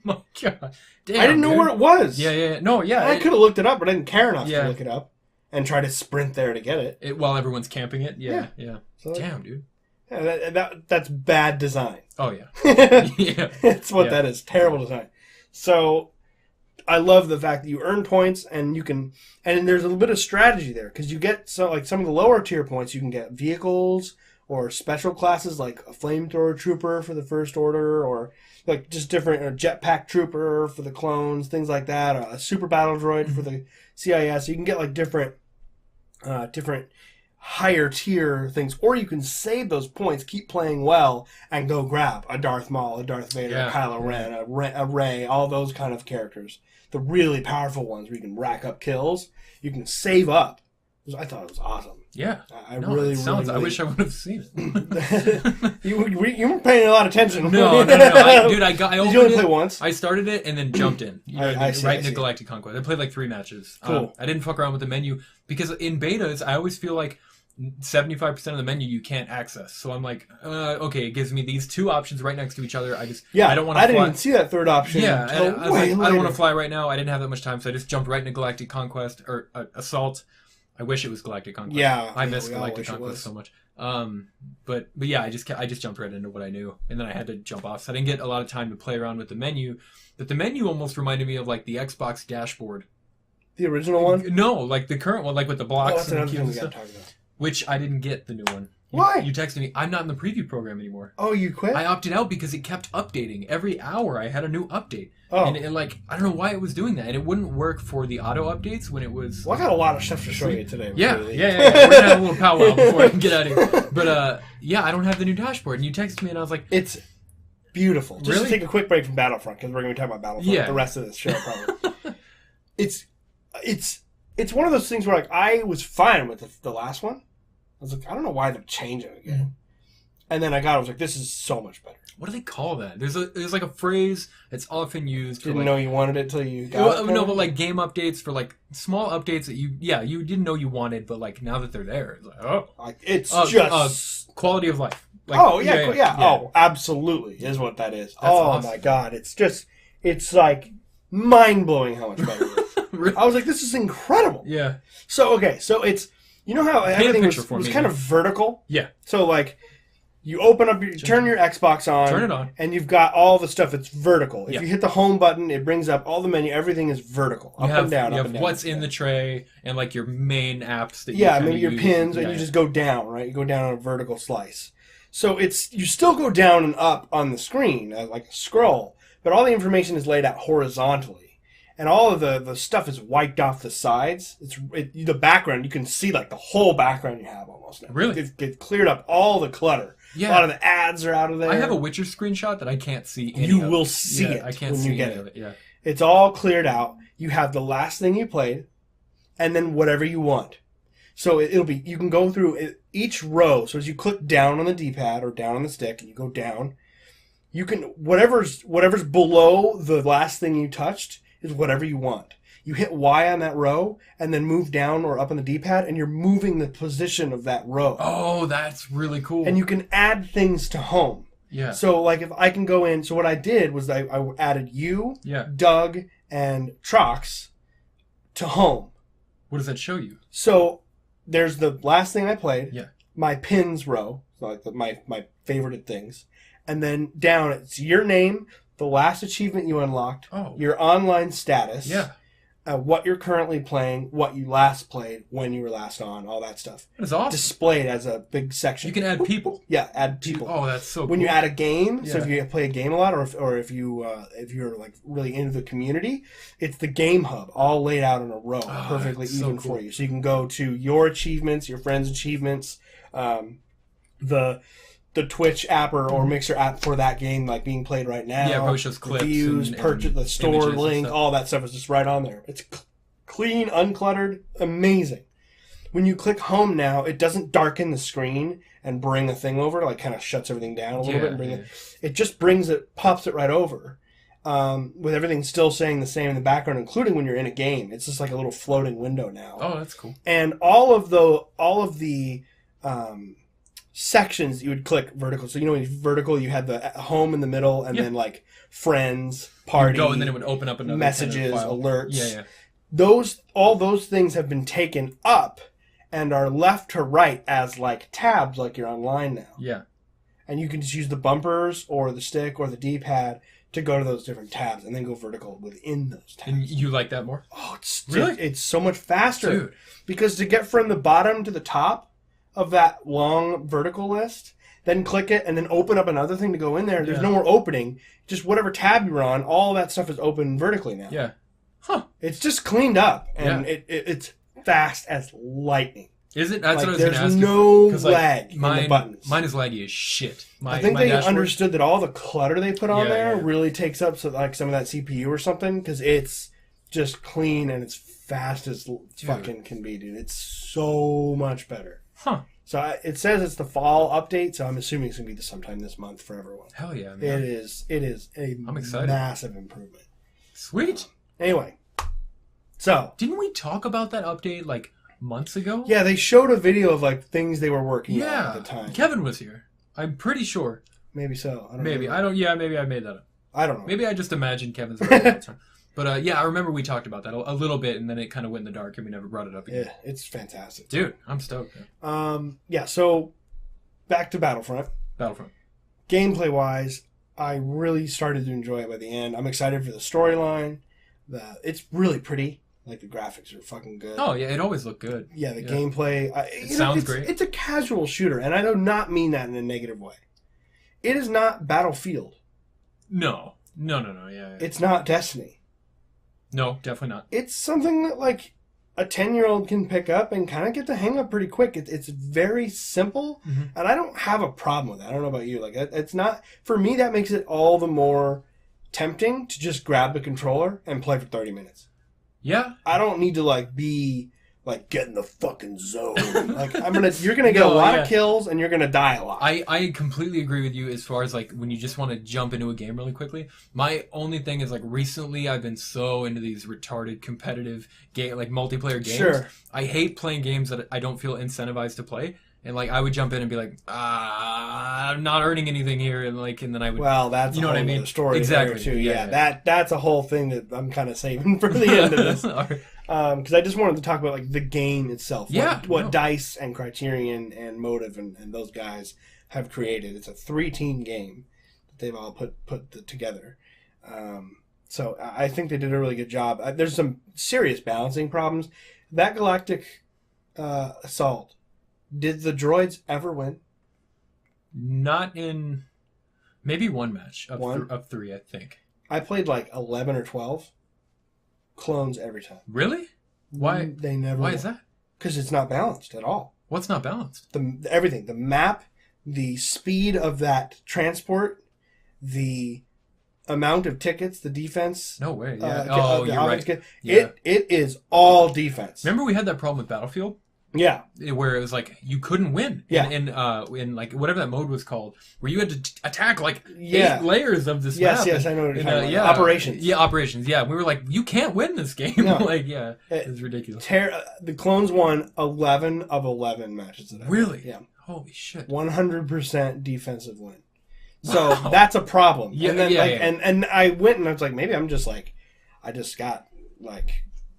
my God. Damn, I didn't know where it was. Yeah. No, yeah. I could have looked it up, but I didn't care enough to look it up and try to sprint there to get it. While everyone's camping it? Yeah. So, damn, dude. Yeah, that's bad design. Oh, yeah. Yeah. That's what that is. Terrible design. So I love the fact that you earn points and you can, and there's a little bit of strategy there because you get some of the lower tier points. You can get vehicles or special classes like a flamethrower trooper for the First Order, or like just different jetpack trooper for the clones, things like that. Or a super battle droid for the CIS. You can get like different higher tier things, or you can save those points, keep playing well, and go grab a Darth Maul, a Darth Vader, a Kylo Ren, a Rey, all those kind of characters. The really powerful ones where you can rack up kills. You can save up. I thought it was awesome. Yeah. I really I wish I would have seen it. you weren't paying a lot of attention. No. Dude, I opened Did you only play once? I started it and then jumped in. I see. Into Galactic Conquest. I played like 3 matches. Cool. I didn't fuck around with the menu because in betas, I always feel like 75% of the menu you can't access. So I'm like, okay, it gives me these two options right next to each other. I don't want to. I didn't even see that third option. Yeah, and I was like, I don't want to fly right now. I didn't have that much time, so I just jumped right into Galactic Conquest or Assault. I wish it was Galactic Conquest. Yeah, I miss Galactic Conquest so much. But yeah, I just jumped right into what I knew, and then I had to jump off. So I didn't get a lot of time to play around with the menu. But the menu almost reminded me of like the Xbox dashboard. The original one? No, like the current one, like with the blocks and the cubes and stuff. Talk about. Which I didn't get the new one. Why? You texted me. I'm not in the preview program anymore. Oh, you quit? I opted out because it kept updating. Every hour I had a new update. Oh. And like, I don't know why it was doing that. And it wouldn't work for the auto updates when it was... Well, I got a lot of stuff to show you today. Yeah. We're going to have a little powwow before I can get out of here. But yeah, I don't have the new dashboard. And you texted me and I was like... It's beautiful. Just really? to take a quick break from Battlefront, because we're going to be talking about Battlefront the rest of this show, probably. It's one of those things where like I was fine with the last one. I was like, I don't know why they're changing it again. And then I was like, this is so much better. What do they call that? There's like a phrase that's often used. Didn't know you wanted it till you got it. No, but like game updates for like small updates that you didn't know you wanted, but like now that they're there, it's like, oh. Like, it's just... quality of life. Like, yeah. Oh, absolutely is what that is. That's awesome. My God. It's like mind-blowing how much better it is. Really? I was like, this is incredible. Yeah. So it's... You know how everything was kind of vertical? Yeah. So, like, you open up, turn your Xbox on. Turn it on. And you've got all the stuff. It's vertical. If Yeah. you hit the home button, it brings up all the menu. Everything is vertical. Up and down, you up have and down. what's in the tray and, like, your main apps that you maybe your use. pins, and you just go down, right? You go down on a vertical slice. So you still go down and up on the screen, like a scroll, but all the information is laid out horizontally. And all of the stuff is wiped off the sides. The background, you can see like the whole background you have almost now. Really? It cleared up all the clutter. Yeah. A lot of the ads are out of there. I have a Witcher screenshot that I can't see any You of. will see it I can't when see you get any of it. it. Yeah. It's all cleared out. You have the last thing you played, and then whatever you want. So it'll be, you can go through each row. So as you click down on the D-pad or down on the stick, and you go down, you can, whatever's below the last thing you touched is whatever you want. You hit Y on that row and then move down or up on the D-pad, and you're moving the position of that row. Oh, that's really cool. And you can add things to home. Yeah. So, like, if I can go in... So what I did was I added you, Doug, and Trox to home. What does that show you? So, there's the last thing I played. Yeah. My pins row. So like my favorited things. And then down, it's your name, the last achievement you unlocked, your online status. Yeah. What you're currently playing, what you last played, when you were last on, all that stuff. That's awesome. Displayed as a big section. You can add people. Yeah, add people. Oh, that's so cool. When you add a game, so if you play a game a lot, or if you're like really into the community, it's the game hub all laid out in a row, perfectly even for you. So you can go to your achievements, your friends' achievements, the Twitch app or Mixer app for that game, like being played right now. Yeah, probably shows clips, reviews, purchase, the store link, all that stuff is just right on there. It's clean, uncluttered, amazing. When you click home now, it doesn't darken the screen and bring a thing over, like kind of shuts everything down a little bit and it just pops it right over. With everything still saying the same in the background, including when you're in a game. It's just like a little floating window now. Oh, that's cool. And all of the sections you would click vertical. So vertical, you had the home in the middle, and then like friends, party, go, and then it would open up another messages, kind of file. alerts. All those things have been taken up and are left to right as like tabs, like you're online now. Yeah. And you can just use the bumpers or the stick or the D-pad to go to those different tabs and then go vertical within those tabs. And you like that more? Oh, it's so much faster. Dude. Because to get from the bottom to the top of that long vertical list, then click it and then open up another thing to go in there. There's no more opening. Just whatever tab you're on, all that stuff is open vertically now. Yeah. Huh. It's just cleaned up, and it's fast as lightning. Is it? That's what I was going to ask. There's no lag in the buttons. Mine is laggy as shit. I think they understood that all the clutter they put on there really takes up some of that CPU or something, because it's just clean and it's fast as fucking can be, dude. It's so much better. Huh. So it says it's the fall update, so I'm assuming it's going to be sometime this month for everyone. Hell yeah, man. It is a I'm excited. Massive improvement. Sweet. Anyway, so. Didn't we talk about that update like months ago. Yeah, they showed a video of like things they were working on at the time. Kevin was here. I'm pretty sure. Maybe so. I don't maybe know. I don't. Yeah, maybe I made that up. I don't know. Maybe I just imagined Kevin's right. But yeah, I remember we talked about that a little bit, and then it kind of went in the dark, and we never brought it up again. Yeah, it's fantastic, dude. I'm stoked. Yeah. So back to Battlefront. Gameplay wise, I really started to enjoy it by the end. I'm excited for the storyline. It's really pretty. Like, the graphics are fucking good. Oh, yeah, it always looked good. Yeah, the gameplay. It sounds great. It's a casual shooter, and I do not mean that in a negative way. It is not Battlefield. No, yeah. It's not Destiny. No, definitely not. It's something that, like, a 10-year-old can pick up and kind of get the hang of pretty quick. It's very simple, and I don't have a problem with that. I don't know about you. Like, it's not... For me, that makes it all the more tempting to just grab the controller and play for 30 minutes. Yeah. I don't need to, like, be... like, get in the fucking zone. Like, you're gonna get a lot of kills, and you're gonna die a lot. I completely agree with you as far as, like, when you just want to jump into a game really quickly. My only thing is, like, recently I've been so into these retarded competitive game, like, multiplayer games. Sure. I hate playing games that I don't feel incentivized to play. And, like, I would jump in and be like, I'm not earning anything here, and then I would... Well, that's what I mean? Story exactly. Too. Yeah. That's a whole thing that I'm kind of saving for the end of this. Because I just wanted to talk about, like, the game itself. What DICE and Criterion and Motive and those guys have created. It's a 3-team game that they've all put together. So I think they did a really good job. There's some serious balancing problems. That Galactic Assault, did the droids ever win? Not in... Maybe one match. Up 3, I think. I played like 11 or 12. Clones every time. Really? Why? They never Why won. is that? Because it's not balanced at all. What's not balanced? Everything. The map, the speed of that transport, the amount of tickets, the defense. No way. Yeah. You're right. It is all defense. Remember we had that problem with Battlefield? Yeah. Where it was like you couldn't win. Yeah. In like whatever that mode was called, where you had to attack like 8 layers of this map. Yes, I know what you're talking about. Operations. Yeah, operations. Yeah, we were like, you can't win this game. No. Like, yeah, it's ridiculous. The Clones won 11 of 11 matches. That I really? Yeah. Holy shit. 100% defensive win. So that's a problem. Yeah, and then and I went and I was like, maybe I'm just like, I just got like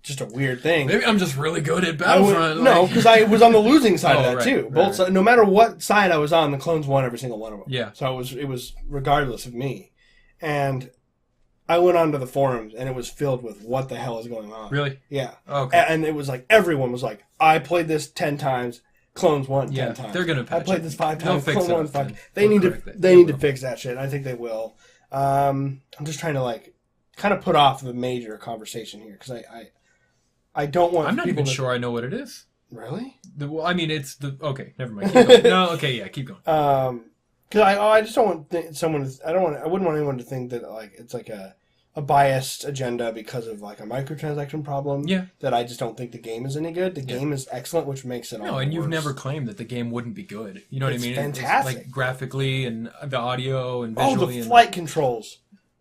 just a weird thing. Maybe I'm just really good at Battlefront. No, because I was on the losing side of that too. Both sides, no matter what side I was on, the Clones won every single one of them. Yeah. So it was regardless of me, and I went onto the forums and it was filled with what the hell is going on. Really? Yeah. Okay. And it was like everyone was like, I played this 10 times. Clones won 10 times. They're gonna patch I played this 5 times. Clone won 5. They need to fix that shit. I think they will. I'm just trying to like kind of put off the major conversation here because I don't want. I'm not even sure I know what it is. Really? I mean, it's the okay. Never mind. Keep going. No, okay, yeah, keep going. Because I just don't want someone. I wouldn't want anyone to think that like it's like a biased agenda because of like a microtransaction problem. Yeah. That I just don't think the game is any good. The game is excellent, which makes it all No, and you've worse. never claimed that the game wouldn't be good. You know what I mean? Fantastic. It's like graphically and the audio and visually. The flight controls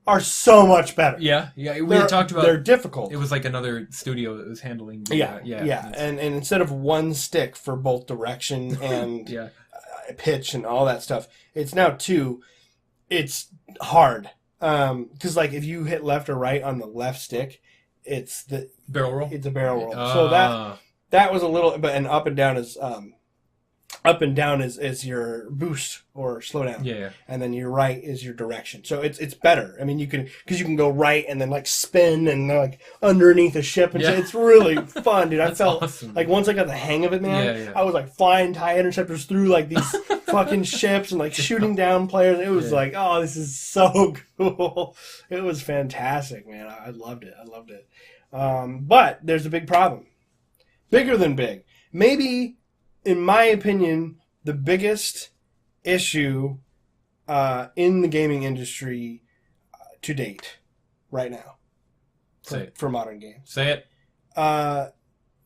are so much better. Yeah. We had talked about. They're difficult. It was like another studio that was handling. Yeah. And instead of one stick for both direction and pitch and all that stuff, it's now 2. It's hard. Because like if you hit left or right on the left stick, it's the barrel roll. It's a barrel roll. So that was a little, and up and down is your boost or slow down. Yeah. And then your right is your direction. So it's better. I mean, you can go right and then like spin and like underneath a ship and shit. It's really fun, dude. I felt awesome. Like once I got the hang of it, man. I was like flying TIE interceptors through like these fucking ships and like shooting down players. It was like, oh, this is so cool. It was fantastic, man. I loved it. But there's a big problem. Bigger than big. Maybe, in my opinion, the biggest issue in the gaming industry to date right now for modern games. Say it.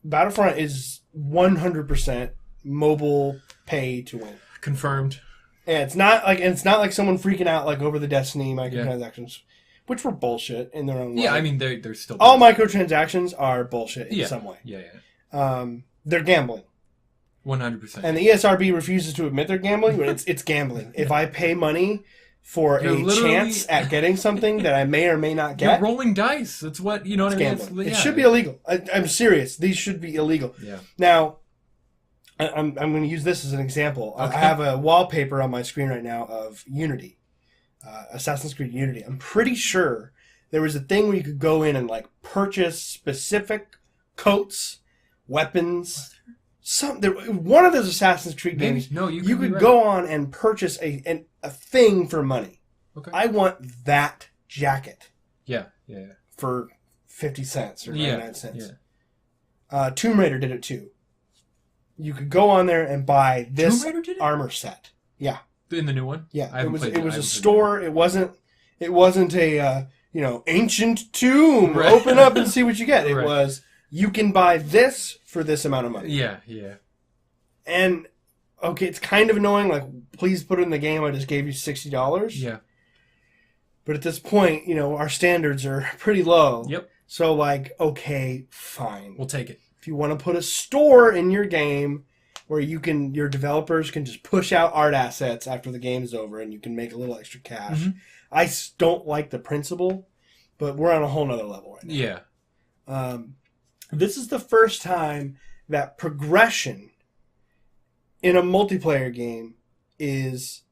Battlefront is 100% mobile pay to win. Confirmed. Yeah, it's not like someone freaking out like over the Destiny microtransactions, which were bullshit in their own way. Yeah, I mean they're still all microtransactions are bullshit in some way. Yeah. they're gambling. 100%. And the ESRB refuses to admit they're gambling, but it's gambling. If I pay money for a chance at getting something that I may or may not get, you're rolling dice. That's what, you know what I mean? It should be illegal. I'm serious. These should be illegal. Yeah. Now, I'm going to use this as an example. Okay. I have a wallpaper on my screen right now of Unity, Assassin's Creed Unity. I'm pretty sure there was a thing where you could go in and like purchase specific coats, weapons. One of those Assassin's Creed games, you could go on and purchase a thing for money. Okay. I want that jacket. Yeah. For 50 cents or 99 cents. Yeah. Tomb Raider did it too. You could go on there and buy this armor set. Yeah. In the new one? Yeah. It was a store. It wasn't a ancient tomb. Right. Open up and see what you get. It was, you can buy this for this amount of money. Yeah. And, okay, it's kind of annoying. Like, please put it in the game. I just gave you $60. Yeah. But at this point, our standards are pretty low. Yep. So, like, okay, fine. We'll take it. If you want to put a store in your game where your developers can just push out art assets after the game's over and you can make a little extra cash. Mm-hmm. I don't like the principle, but we're on a whole nother level right now. Yeah. This is the first time that progression in a multiplayer game is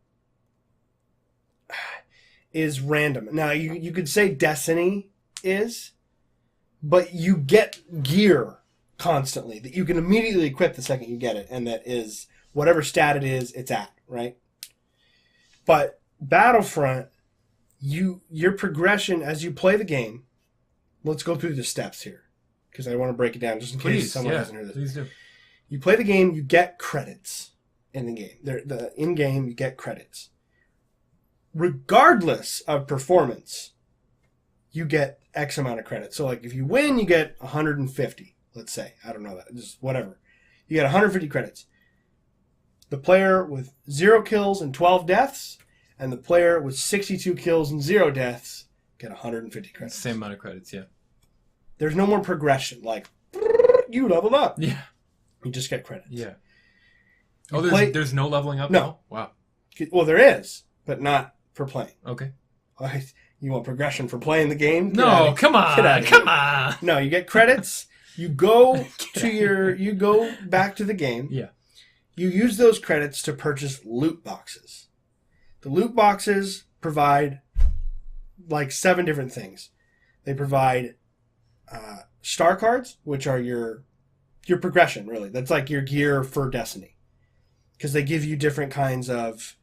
random. Now, you could say Destiny is, but you get gear constantly that you can immediately equip the second you get it, and that is whatever stat it is, it's at, right? But Battlefront, your progression as you play the game, let's go through the steps here, because I want to break it down just in case someone doesn't hear this. Please do. You play the game, you get credits in the game. In-game, you get credits. Regardless of performance, you get X amount of credits. So, like, if you win, you get 150, let's say. I don't know that. Just whatever. You get 150 credits. The player with 0 kills and 12 deaths, and the player with 62 kills and 0 deaths get 150 credits. Same amount of credits, yeah. There's no more progression. Like, you leveled up. Yeah. You just get credits. Yeah. There's no leveling up? No. Wow. Well, there is, but not for playing. Okay. You want progression for playing the game? No, come on. No, you get credits. You go you go back to the game. Yeah. You use those credits to purchase loot boxes. The loot boxes provide like 7 different things. They provide star cards, which are your progression, really. That's like your gear for Destiny. Because they give you different kinds of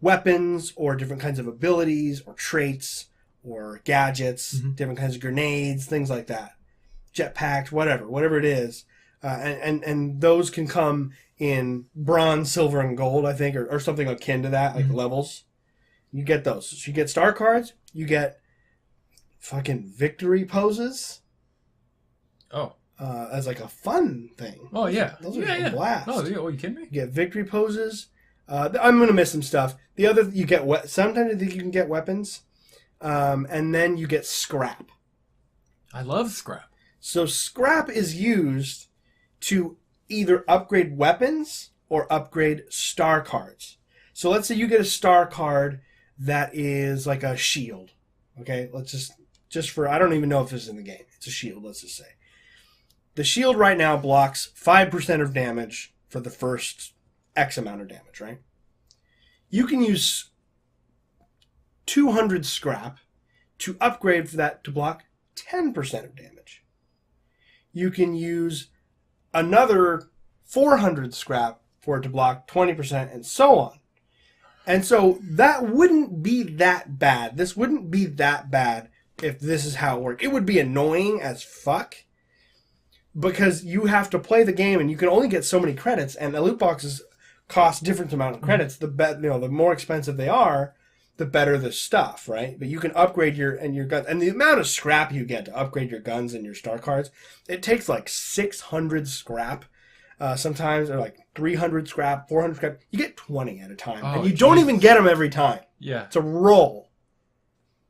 weapons or different kinds of abilities or traits or gadgets, different kinds of grenades, things like that. Jetpacks, whatever it is. And those can come in bronze, silver, and gold, I think, or something akin to that, like levels. You get those. So you get star cards. You get fucking victory poses. Oh. As like a fun thing. Oh, yeah. Those are a blast. Oh, are you kidding me? You get victory poses. I'm going to miss some stuff. The other, you get sometimes I think you can get weapons. And then you get scrap. I love scrap. So scrap is used to either upgrade weapons or upgrade star cards. So let's say you get a star card that is like a shield. Okay, let's just for, I don't even know if this is in the game. It's a shield, let's just say. The shield right now blocks 5% of damage for the first X amount of damage, right? You can use 200 scrap to upgrade for that to block 10% of damage. You can use another 400 scrap for it to block 20% and so on. And so that wouldn't be that bad. This wouldn't be that bad if this is how it worked. It would be annoying as fuck because you have to play the game and you can only get so many credits, and the loot boxes cost different amount of credits. The more expensive they are, the better the stuff, right? But you can upgrade your guns, and the amount of scrap you get to upgrade your guns and your star cards, it takes like 600 scrap. Sometimes they're like 300 scrap, 400 scrap. You get 20 at a time, and you don't even get them every time. Yeah, it's a roll.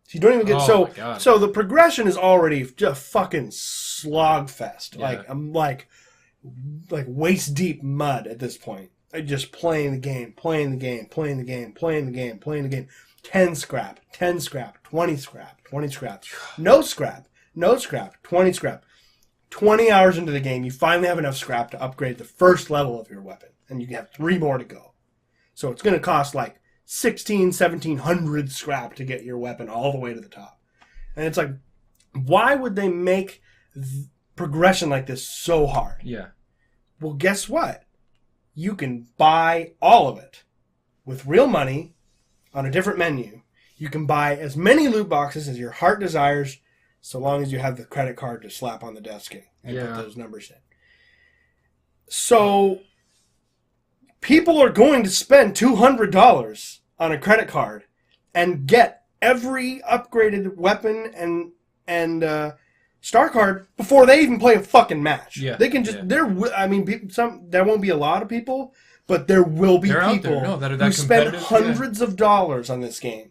So you don't even get so the progression is already just fucking slog fest. Yeah. Like I'm like, like waist deep mud at this point. Just playing the game. 10 scrap, 10 scrap, 20 scrap, 20 scrap. No scrap, 20 scrap. 20 hours into the game, you finally have enough scrap to upgrade the first level of your weapon. And you have 3 more to go. So it's going to cost like 1,700 scrap to get your weapon all the way to the top. And it's like, why would they make progression like this so hard? Yeah. Well, guess what? You can buy all of it with real money on a different menu. You can buy as many loot boxes as your heart desires, so long as you have the credit card to slap on the desk and put those numbers in. So people are going to spend $200 on a credit card and get every upgraded weapon and star card before they even play a fucking match. Yeah, they can just there won't be a lot of people, but there will be people who spend hundreds of dollars on this game.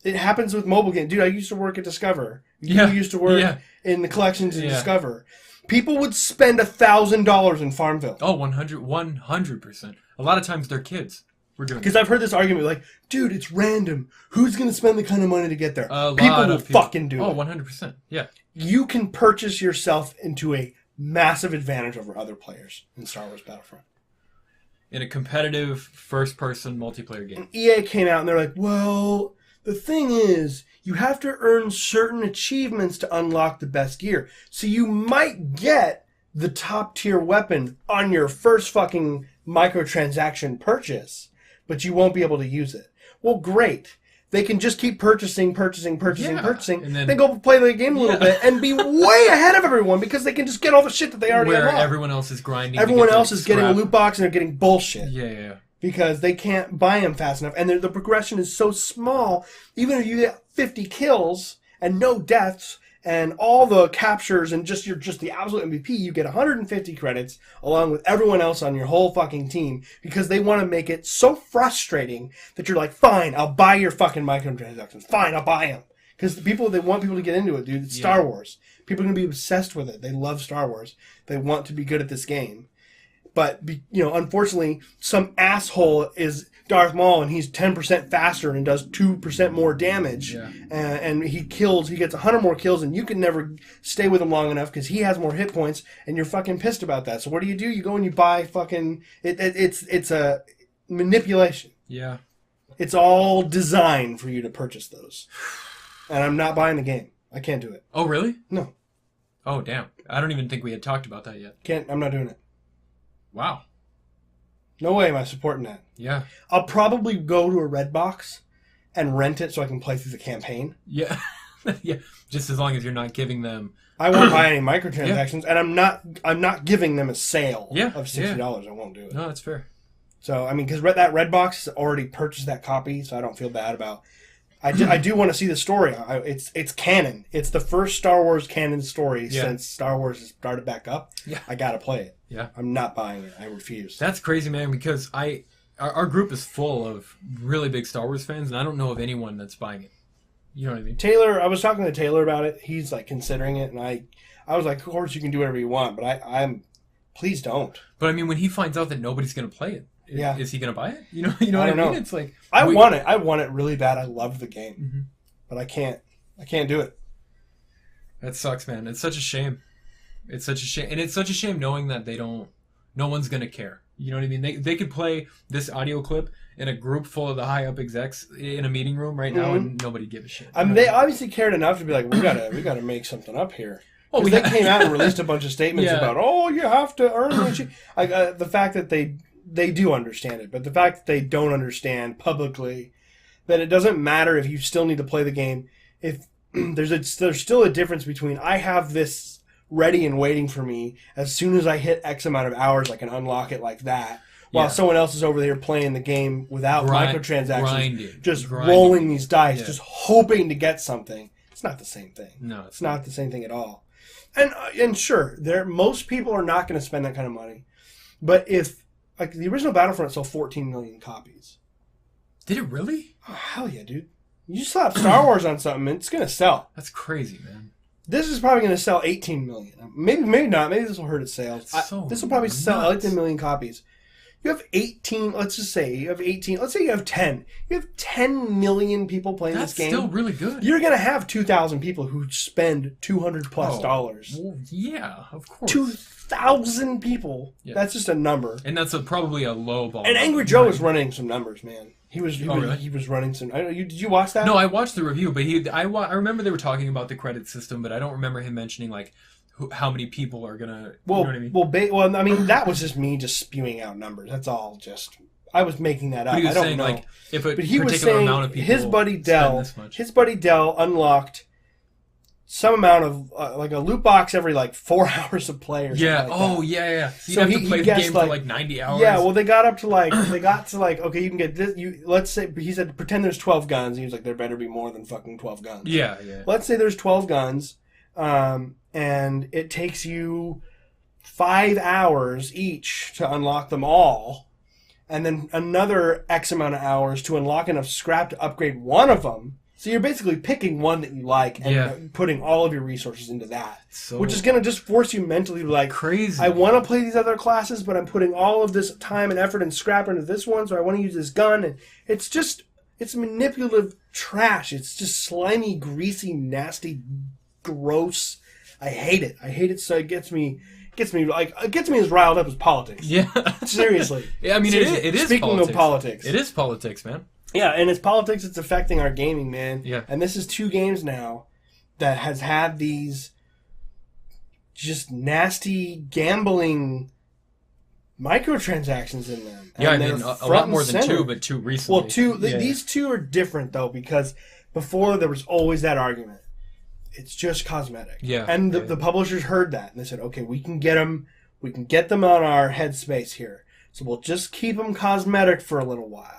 It happens with mobile games. Dude, I used to work at Discover. You used to work in the collections in Discover. People would spend $1,000 in Farmville. Oh, 100%. A lot of times they're kids. We're doing because I've heard this argument like, dude, it's random. Who's going to spend the kind of money to get there? People will fucking do it. Oh, 100%. Yeah. You can purchase yourself into a massive advantage over other players in Star Wars Battlefront. In a competitive first-person multiplayer game. And EA came out and they're like, well, the thing is, you have to earn certain achievements to unlock the best gear. So you might get the top-tier weapon on your first fucking microtransaction purchase, but you won't be able to use it. Well, great. They can just keep purchasing, and then go play the game a little bit and be way ahead of everyone because they can just get all the shit that they already have. Where everyone else is grinding. Everyone else is getting a loot box and they're getting bullshit. Yeah. Because they can't buy them fast enough. And the progression is so small, even if you get 50 kills and no deaths and all the captures and you're just the absolute MVP, you get 150 credits along with everyone else on your whole fucking team because they want to make it so frustrating that you're like, fine, I'll buy your fucking microtransactions. Fine, I'll buy them. Because they want people to get into it, dude. It's Star Wars. People are going to be obsessed with it. They love Star Wars. They want to be good at this game. But, unfortunately, some asshole is Darth Maul and he's 10% faster and does 2% more damage. Yeah. And he gets 100 more kills and you can never stay with him long enough because he has more hit points and you're fucking pissed about that. So what do? You go and you buy fucking... It's a manipulation. Yeah. It's all designed for you to purchase those. And I'm not buying the game. I can't do it. Oh, really? No. Oh, damn. I don't even think we had talked about that yet. I'm not doing it. Wow. No way am I supporting that. Yeah. I'll probably go to a Redbox and rent it so I can play through the campaign. Yeah. Yeah. Just as long as you're not giving them... I won't buy any microtransactions, and I'm not giving them a sale of $60. I won't do it. No, that's fair. So, I mean, because that Redbox has already purchased that copy, so I don't feel bad about... I do want to see the story. It's canon. It's the first Star Wars canon story since Star Wars has started back up. Yeah. I gotta play it. Yeah. I'm not buying it. I refuse. That's crazy, man, because our group is full of really big Star Wars fans, and I don't know of anyone that's buying it. You know what I mean? Taylor, I was talking to Taylor about it. He's like considering it, and I was like, of course you can do whatever you want, but I'm please don't. But I mean, when he finds out that nobody's going to play it, is he going to buy it? You know what I mean? It's like I want it. I want it really bad. I love the game, but I can't do it. That sucks, man. It's such a shame. It's such a shame, and it's such a shame knowing that no one's going to care. You know what I mean? They could play this audio clip in a group full of the high up execs in a meeting room right now, and nobody give a shit. I mean, they obviously cared enough to be like, we gotta make something up here. Oh, they came out and released a bunch of statements about, you have to earn what the fact that they do understand it, but the fact that they don't understand publicly that it doesn't matter if you still need to play the game. If there's still a difference between I have this ready and waiting for me as soon as I hit X amount of hours, I can unlock it like that. While someone else is over there playing the game without microtransactions, rolling these dice, just hoping to get something. It's not the same thing. No, it's not the same thing at all. And sure, most people are not going to spend that kind of money. But if like the original Battlefront sold 14 million copies, did it really? Oh, hell yeah, dude! You slap Star Wars on something, it's going to sell. That's crazy, man. This is probably going to sell 18 million. Maybe not. Maybe this will hurt its sales. This will probably sell 18 million copies. You have 18, let's just say you have 18, let's say you have 10. You have 10 million people playing this game. That's still really good. You're going to have 2,000 people who spend $200 plus dollars. Well, yeah, of course. 2,000 people. Yeah. That's just a number. And that's probably a low ball. And Angry Joe was running some numbers, man. He was running some. Did you watch that? No, I watched the review, but I remember they were talking about the credit system, but I don't remember him mentioning like how many people are gonna. Well, you know what I mean? Well, I mean that was just me just spewing out numbers. That's all. Just I was making that up. But he was I don't saying know. like if a but he particular was saying amount of people his buddy Dell unlocked some amount of like a loot box every like 4 hours of play or something like that. Yeah. So you have to play the game for like 90 hours. Yeah, well they got to like okay, you can get this. Let's say he said pretend there's 12 guns. He was like there better be more than fucking 12 guns. Yeah. Let's say there's 12 guns, and it takes you 5 hours each to unlock them all, and then another X amount of hours to unlock enough scrap to upgrade one of them. So you're basically picking one that you like and putting all of your resources into that, which is going to just force you mentally to like, crazy. I want to play these other classes, but I'm putting all of this time and effort and scrap into this one, so I want to use this gun. And it's manipulative trash. It's just slimy, greasy, nasty, gross. I hate it. So it gets me as riled up as politics. Yeah. Seriously. Yeah, I mean, it is Speaking politics. of politics. It is politics, man. Yeah, and it's politics that's affecting our gaming, man. Yeah. And this is 2 games now that has had these just nasty gambling microtransactions in them. Yeah, and I mean, a lot more than 2, but 2 recently. Well, these 2 are different, though, because before there was always that argument. It's just cosmetic. Yeah. And the publishers heard that, and they said, okay, we can get them on our headspace here. So we'll just keep them cosmetic for a little while.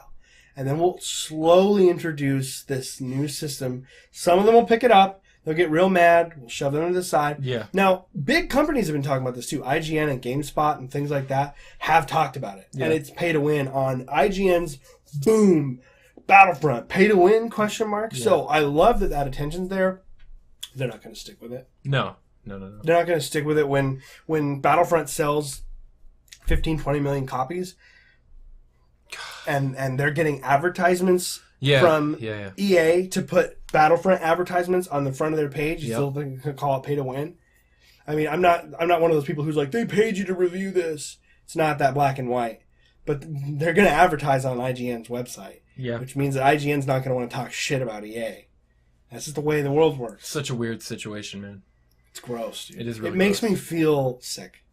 And then we'll slowly introduce this new system. Some of them will pick it up. They'll get real mad. We'll shove them to the side. Yeah. Now, big companies have been talking about this too. IGN and GameSpot and things like that have talked about it. Yeah. And it's pay to win on IGN's boom, Battlefront. Pay to win, ? Yeah. So I love that attention's there. They're not going to stick with it. No. They're not going to stick with it when Battlefront sells 15, 20 million copies. And they're getting advertisements from EA to put Battlefront advertisements on the front of their page. Still they can call it pay to win. I mean, I'm not one of those people who's like, they paid you to review this. It's not that black and white. But they're going to advertise on IGN's website. Yeah. Which means that IGN's not going to want to talk shit about EA. That's just the way the world works. Such a weird situation, man. It's gross, dude. It is really It makes me feel sick.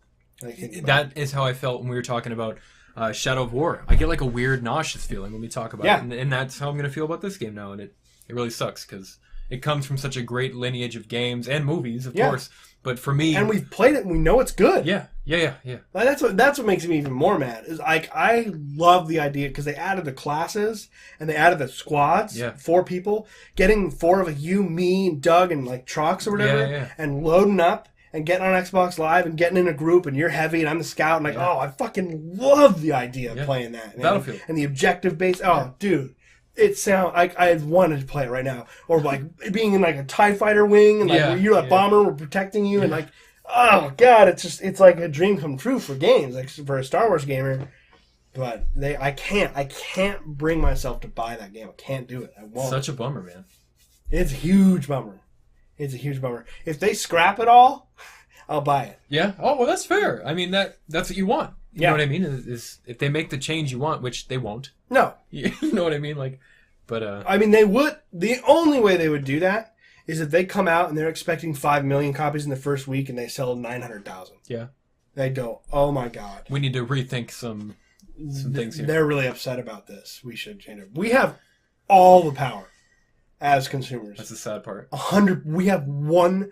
That is how I felt when we were talking about Shadow of War. I get like a weird nauseous feeling when we talk about it. And that's how I'm going to feel about this game now. And it really sucks because it comes from such a great lineage of games and movies, of course. But for me... And we've played it and we know it's good. Yeah. That's what makes me even more mad. Is like I love the idea because they added the classes and they added the squads. Yeah. 4 people. Getting 4 of you, me, and Doug, and like trucks or whatever. And loading up. And getting on Xbox Live and getting in a group and you're heavy and I'm the scout and I fucking love the idea of playing that. Battlefield. And the objective base. Oh, dude. It sounds like I wanted to play it right now. Or like being in like a TIE fighter wing and like where you're a bomber, we're protecting you and like, oh god, it's like a dream come true for games, like for a Star Wars gamer. But I can't bring myself to buy that game. I can't do it. I won't. Such a bummer, man. It's a huge bummer. If they scrap it all, I'll buy it. Yeah. Oh, well, that's fair. I mean, that's what you want. You know what I mean? Is if they make the change you want, which they won't. No. You know what I mean? Like, but I mean, they would. The only way they would do that is if they come out and they're expecting 5 million copies in the first week and they sell 900,000. Yeah. They'd go, oh my god. We need to rethink some things here. They're really upset about this. We should change it. We have all the power. As consumers. That's the sad part. We have 100%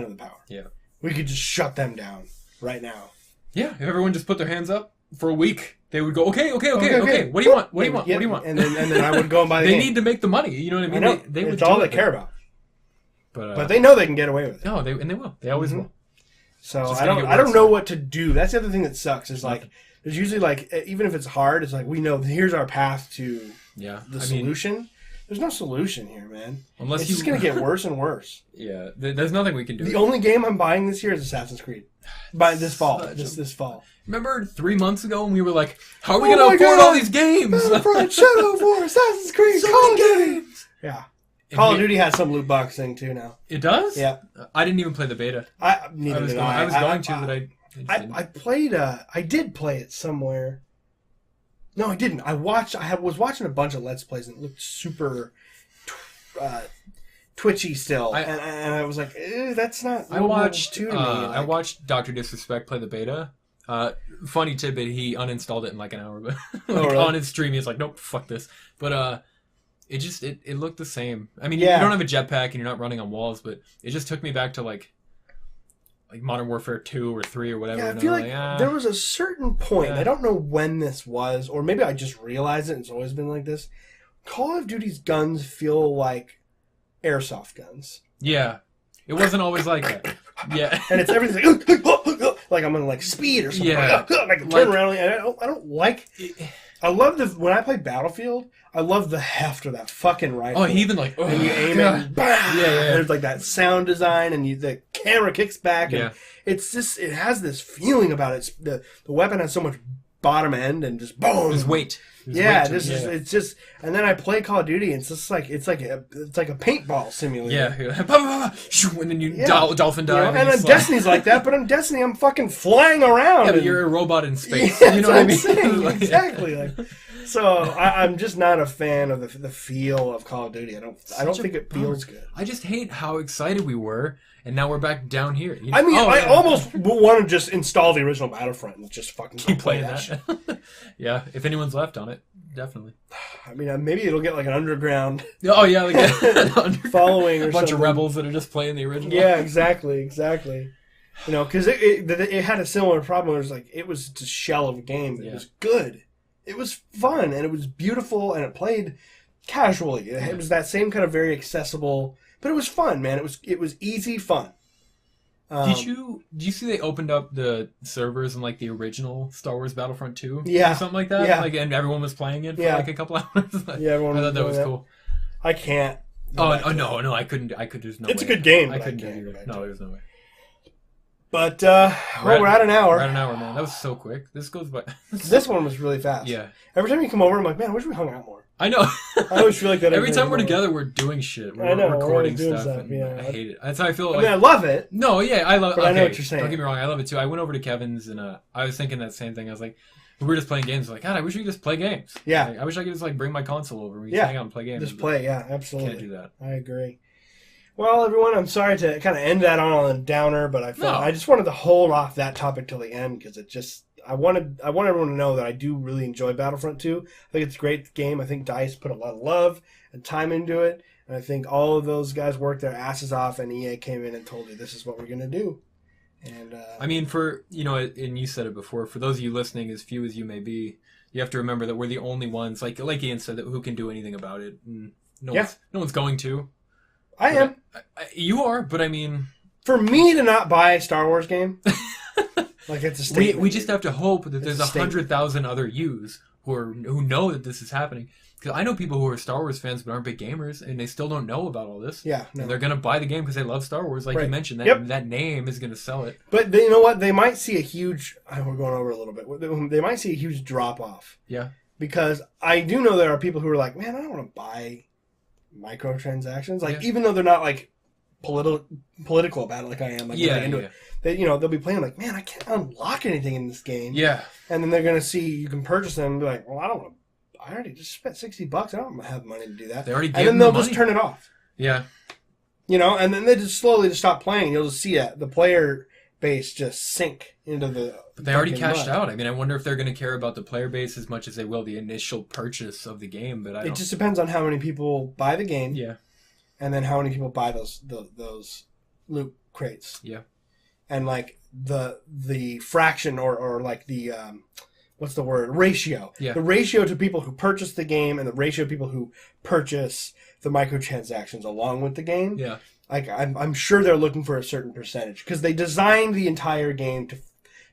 of the power. Yeah. We could just shut them down right now. Yeah. If everyone just put their hands up for a week, they would go, okay. What do you want? What do you want? And then I would go and buy the game. They need to make the money. You know what I mean? They would. It's all they care about. But they know they can get away with it. No, they will. They always will. So I don't know what to do. That's the other thing that sucks. Is like there's usually like even if it's hard, it's like we know here's our path to the solution. There's no solution here, man. Unless it's just going to get worse and worse. Yeah, there's nothing we can do. The only game I'm buying this year is Assassin's Creed. This fall. This fall. Remember 3 months ago when we were like, how are we going to afford all these games? Battlefront, Shadow of War, Assassin's Creed, Call of Duty. Yeah. Call of Duty has some loot box thing too now. It does? Yeah. I didn't even play the beta. I was going to, but I played. I did play it somewhere. No, I didn't. I was watching a bunch of Let's Plays and it looked super twitchy still, and I was like, "That's not." I watched I watched Dr. Disrespect play the beta. Funny tidbit: he uninstalled it in like an hour, but really? On his stream, he's like, "Nope, fuck this." But it looked the same. I mean, you don't have a jetpack and you're not running on walls, but it just took me back to like Modern Warfare 2 or 3 or whatever. Yeah, I feel like there was a certain point. I don't know when this was, or maybe I just realized it and it's always been like this. Call of Duty's guns feel like airsoft guns. Yeah. It wasn't always like that. Yeah. And it's everything like I'm on like speed or something. Yeah. I can turn around and I don't like... I love when I play Battlefield, I love the heft of that fucking rifle. Oh, he even like... and you aim it and bam! Yeah. There's like that sound design and the camera kicks back and it's just... It has this feeling about it. The weapon has so much bottom end and just boom! There's weight. It's just... And then I play Call of Duty and it's just like... It's like a paintball simulator. Yeah. And then you dolphin dive. And then Destiny's like that, but on Destiny I'm fucking flying around. Yeah, but you're a robot in space. You know what I mean? Saying. Exactly. So I'm just not a fan of the feel of Call of Duty. I don't think it feels good. I just hate how excited we were, and now we're back down here. You know? I mean, I almost want to just install the original Battlefront and just fucking keep playing that shit. Yeah, if anyone's left on it, definitely. I mean, maybe it'll get like an underground. Oh yeah, like following or a bunch something. of rebels that are just playing the original. Yeah, exactly. You know, because it had a similar problem. It was like it was just a shell of a game. It was good. It was fun and it was beautiful and it played casually. It was that same kind of very accessible, but it was fun, man. It was easy fun. Did you see they opened up the servers in like the original Star Wars Battlefront 2? Yeah. Or something like that? Yeah. Like, and everyone was playing it for like a couple hours? Yeah, everyone I thought that was cool. I can't. No, I couldn't. There's no way. It's a good game. I couldn't do it either. No, there's no way. But, we're at an hour. We're at an hour, man. That was so quick. This goes by... This one was really fast. Yeah. Every time you come over, I'm like, man, I wish we hung out more. I know. I always feel like that. Every time we're together, we're doing shit. We're recording stuff. I hate it. That's how I feel. I mean, I love it. No, yeah, I love it. But I know what you're saying. Don't get me wrong. I love it too. I went over to Kevin's and I was thinking that same thing. I was like, we were just playing games. I was like, God, I wish we could just play games. Yeah. Like, I wish I could just like bring my console over and we could hang out and play games. Just play, yeah, absolutely. Can't do that. I agree. Well, everyone, I'm sorry to kind of end that on a downer, but I just wanted to hold off that topic till the end because it just I want everyone to know that I do really enjoy Battlefront 2. I think it's a great game. I think DICE put a lot of love and time into it, and I think all of those guys worked their asses off, and EA came in and told you this is what we're gonna do. And I mean, and you said it before. For those of you listening, as few as you may be, you have to remember that we're the only ones, like Ian said, who can do anything about it. And no one's going to. I am. You are, but I mean... For me to not buy a Star Wars game, like it's a statement. We just have to hope that there's 100,000 other yous who know that this is happening. Because I know people who are Star Wars fans but aren't big gamers, and they still don't know about all this. Yeah. No. And they're going to buy the game because they love Star Wars, like you mentioned. That name is going to sell it. But you know what? They might see a huge... We're going over a little bit. They might see a huge drop-off. Yeah. Because I do know there are people who are like, man, I don't want to buy microtransactions. Like, even though they're not, like, political about it like I am. Like, into it. They'll be playing like, man, I can't unlock anything in this game. Yeah. And then they're going to see you can purchase them and be like, well, I already just spent $60. I don't have money to do that. They already gave and then they'll just turn it off. Yeah. And then they just slowly just stop playing. You'll just see the player base just sink into the... But they already cashed out. I mean, I wonder if they're going to care about the player base as much as they will the initial purchase of the game. But it just depends on how many people buy the game. Yeah. And then how many people buy those loot crates. Yeah. And like the fraction or like the what's the word? Ratio. Yeah. The ratio to people who purchase the game and the ratio of people who purchase the microtransactions along with the game. Yeah. Like I'm sure they're looking for a certain percentage because they designed the entire game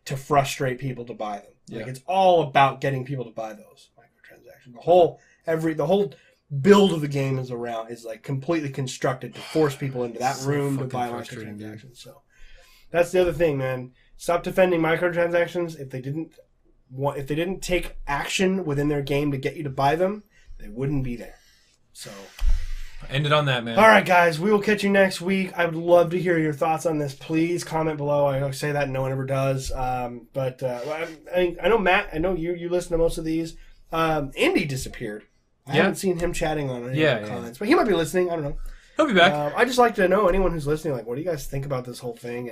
to frustrate people to buy them. Yeah. Like it's all about getting people to buy those microtransactions. The whole build of the game is around is like completely constructed to force people into that room to buy microtransactions. So that's the other thing, man. Stop defending microtransactions. If they didn't take action within their game to get you to buy them, they wouldn't be there. So end it on that, man. All right, guys, we will catch you next week. I would love to hear your thoughts on this. Please comment below. I say that and no one ever does. But I know Matt. I know you listen to most of these. Indy disappeared. I haven't seen him chatting on any comments, but he might be listening. I don't know. He'll be back. I just like to know anyone who's listening. Like, what do you guys think about this whole thing,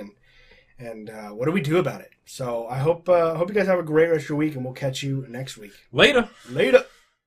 and what do we do about it? So I hope you guys have a great rest of your week, and we'll catch you next week. Later.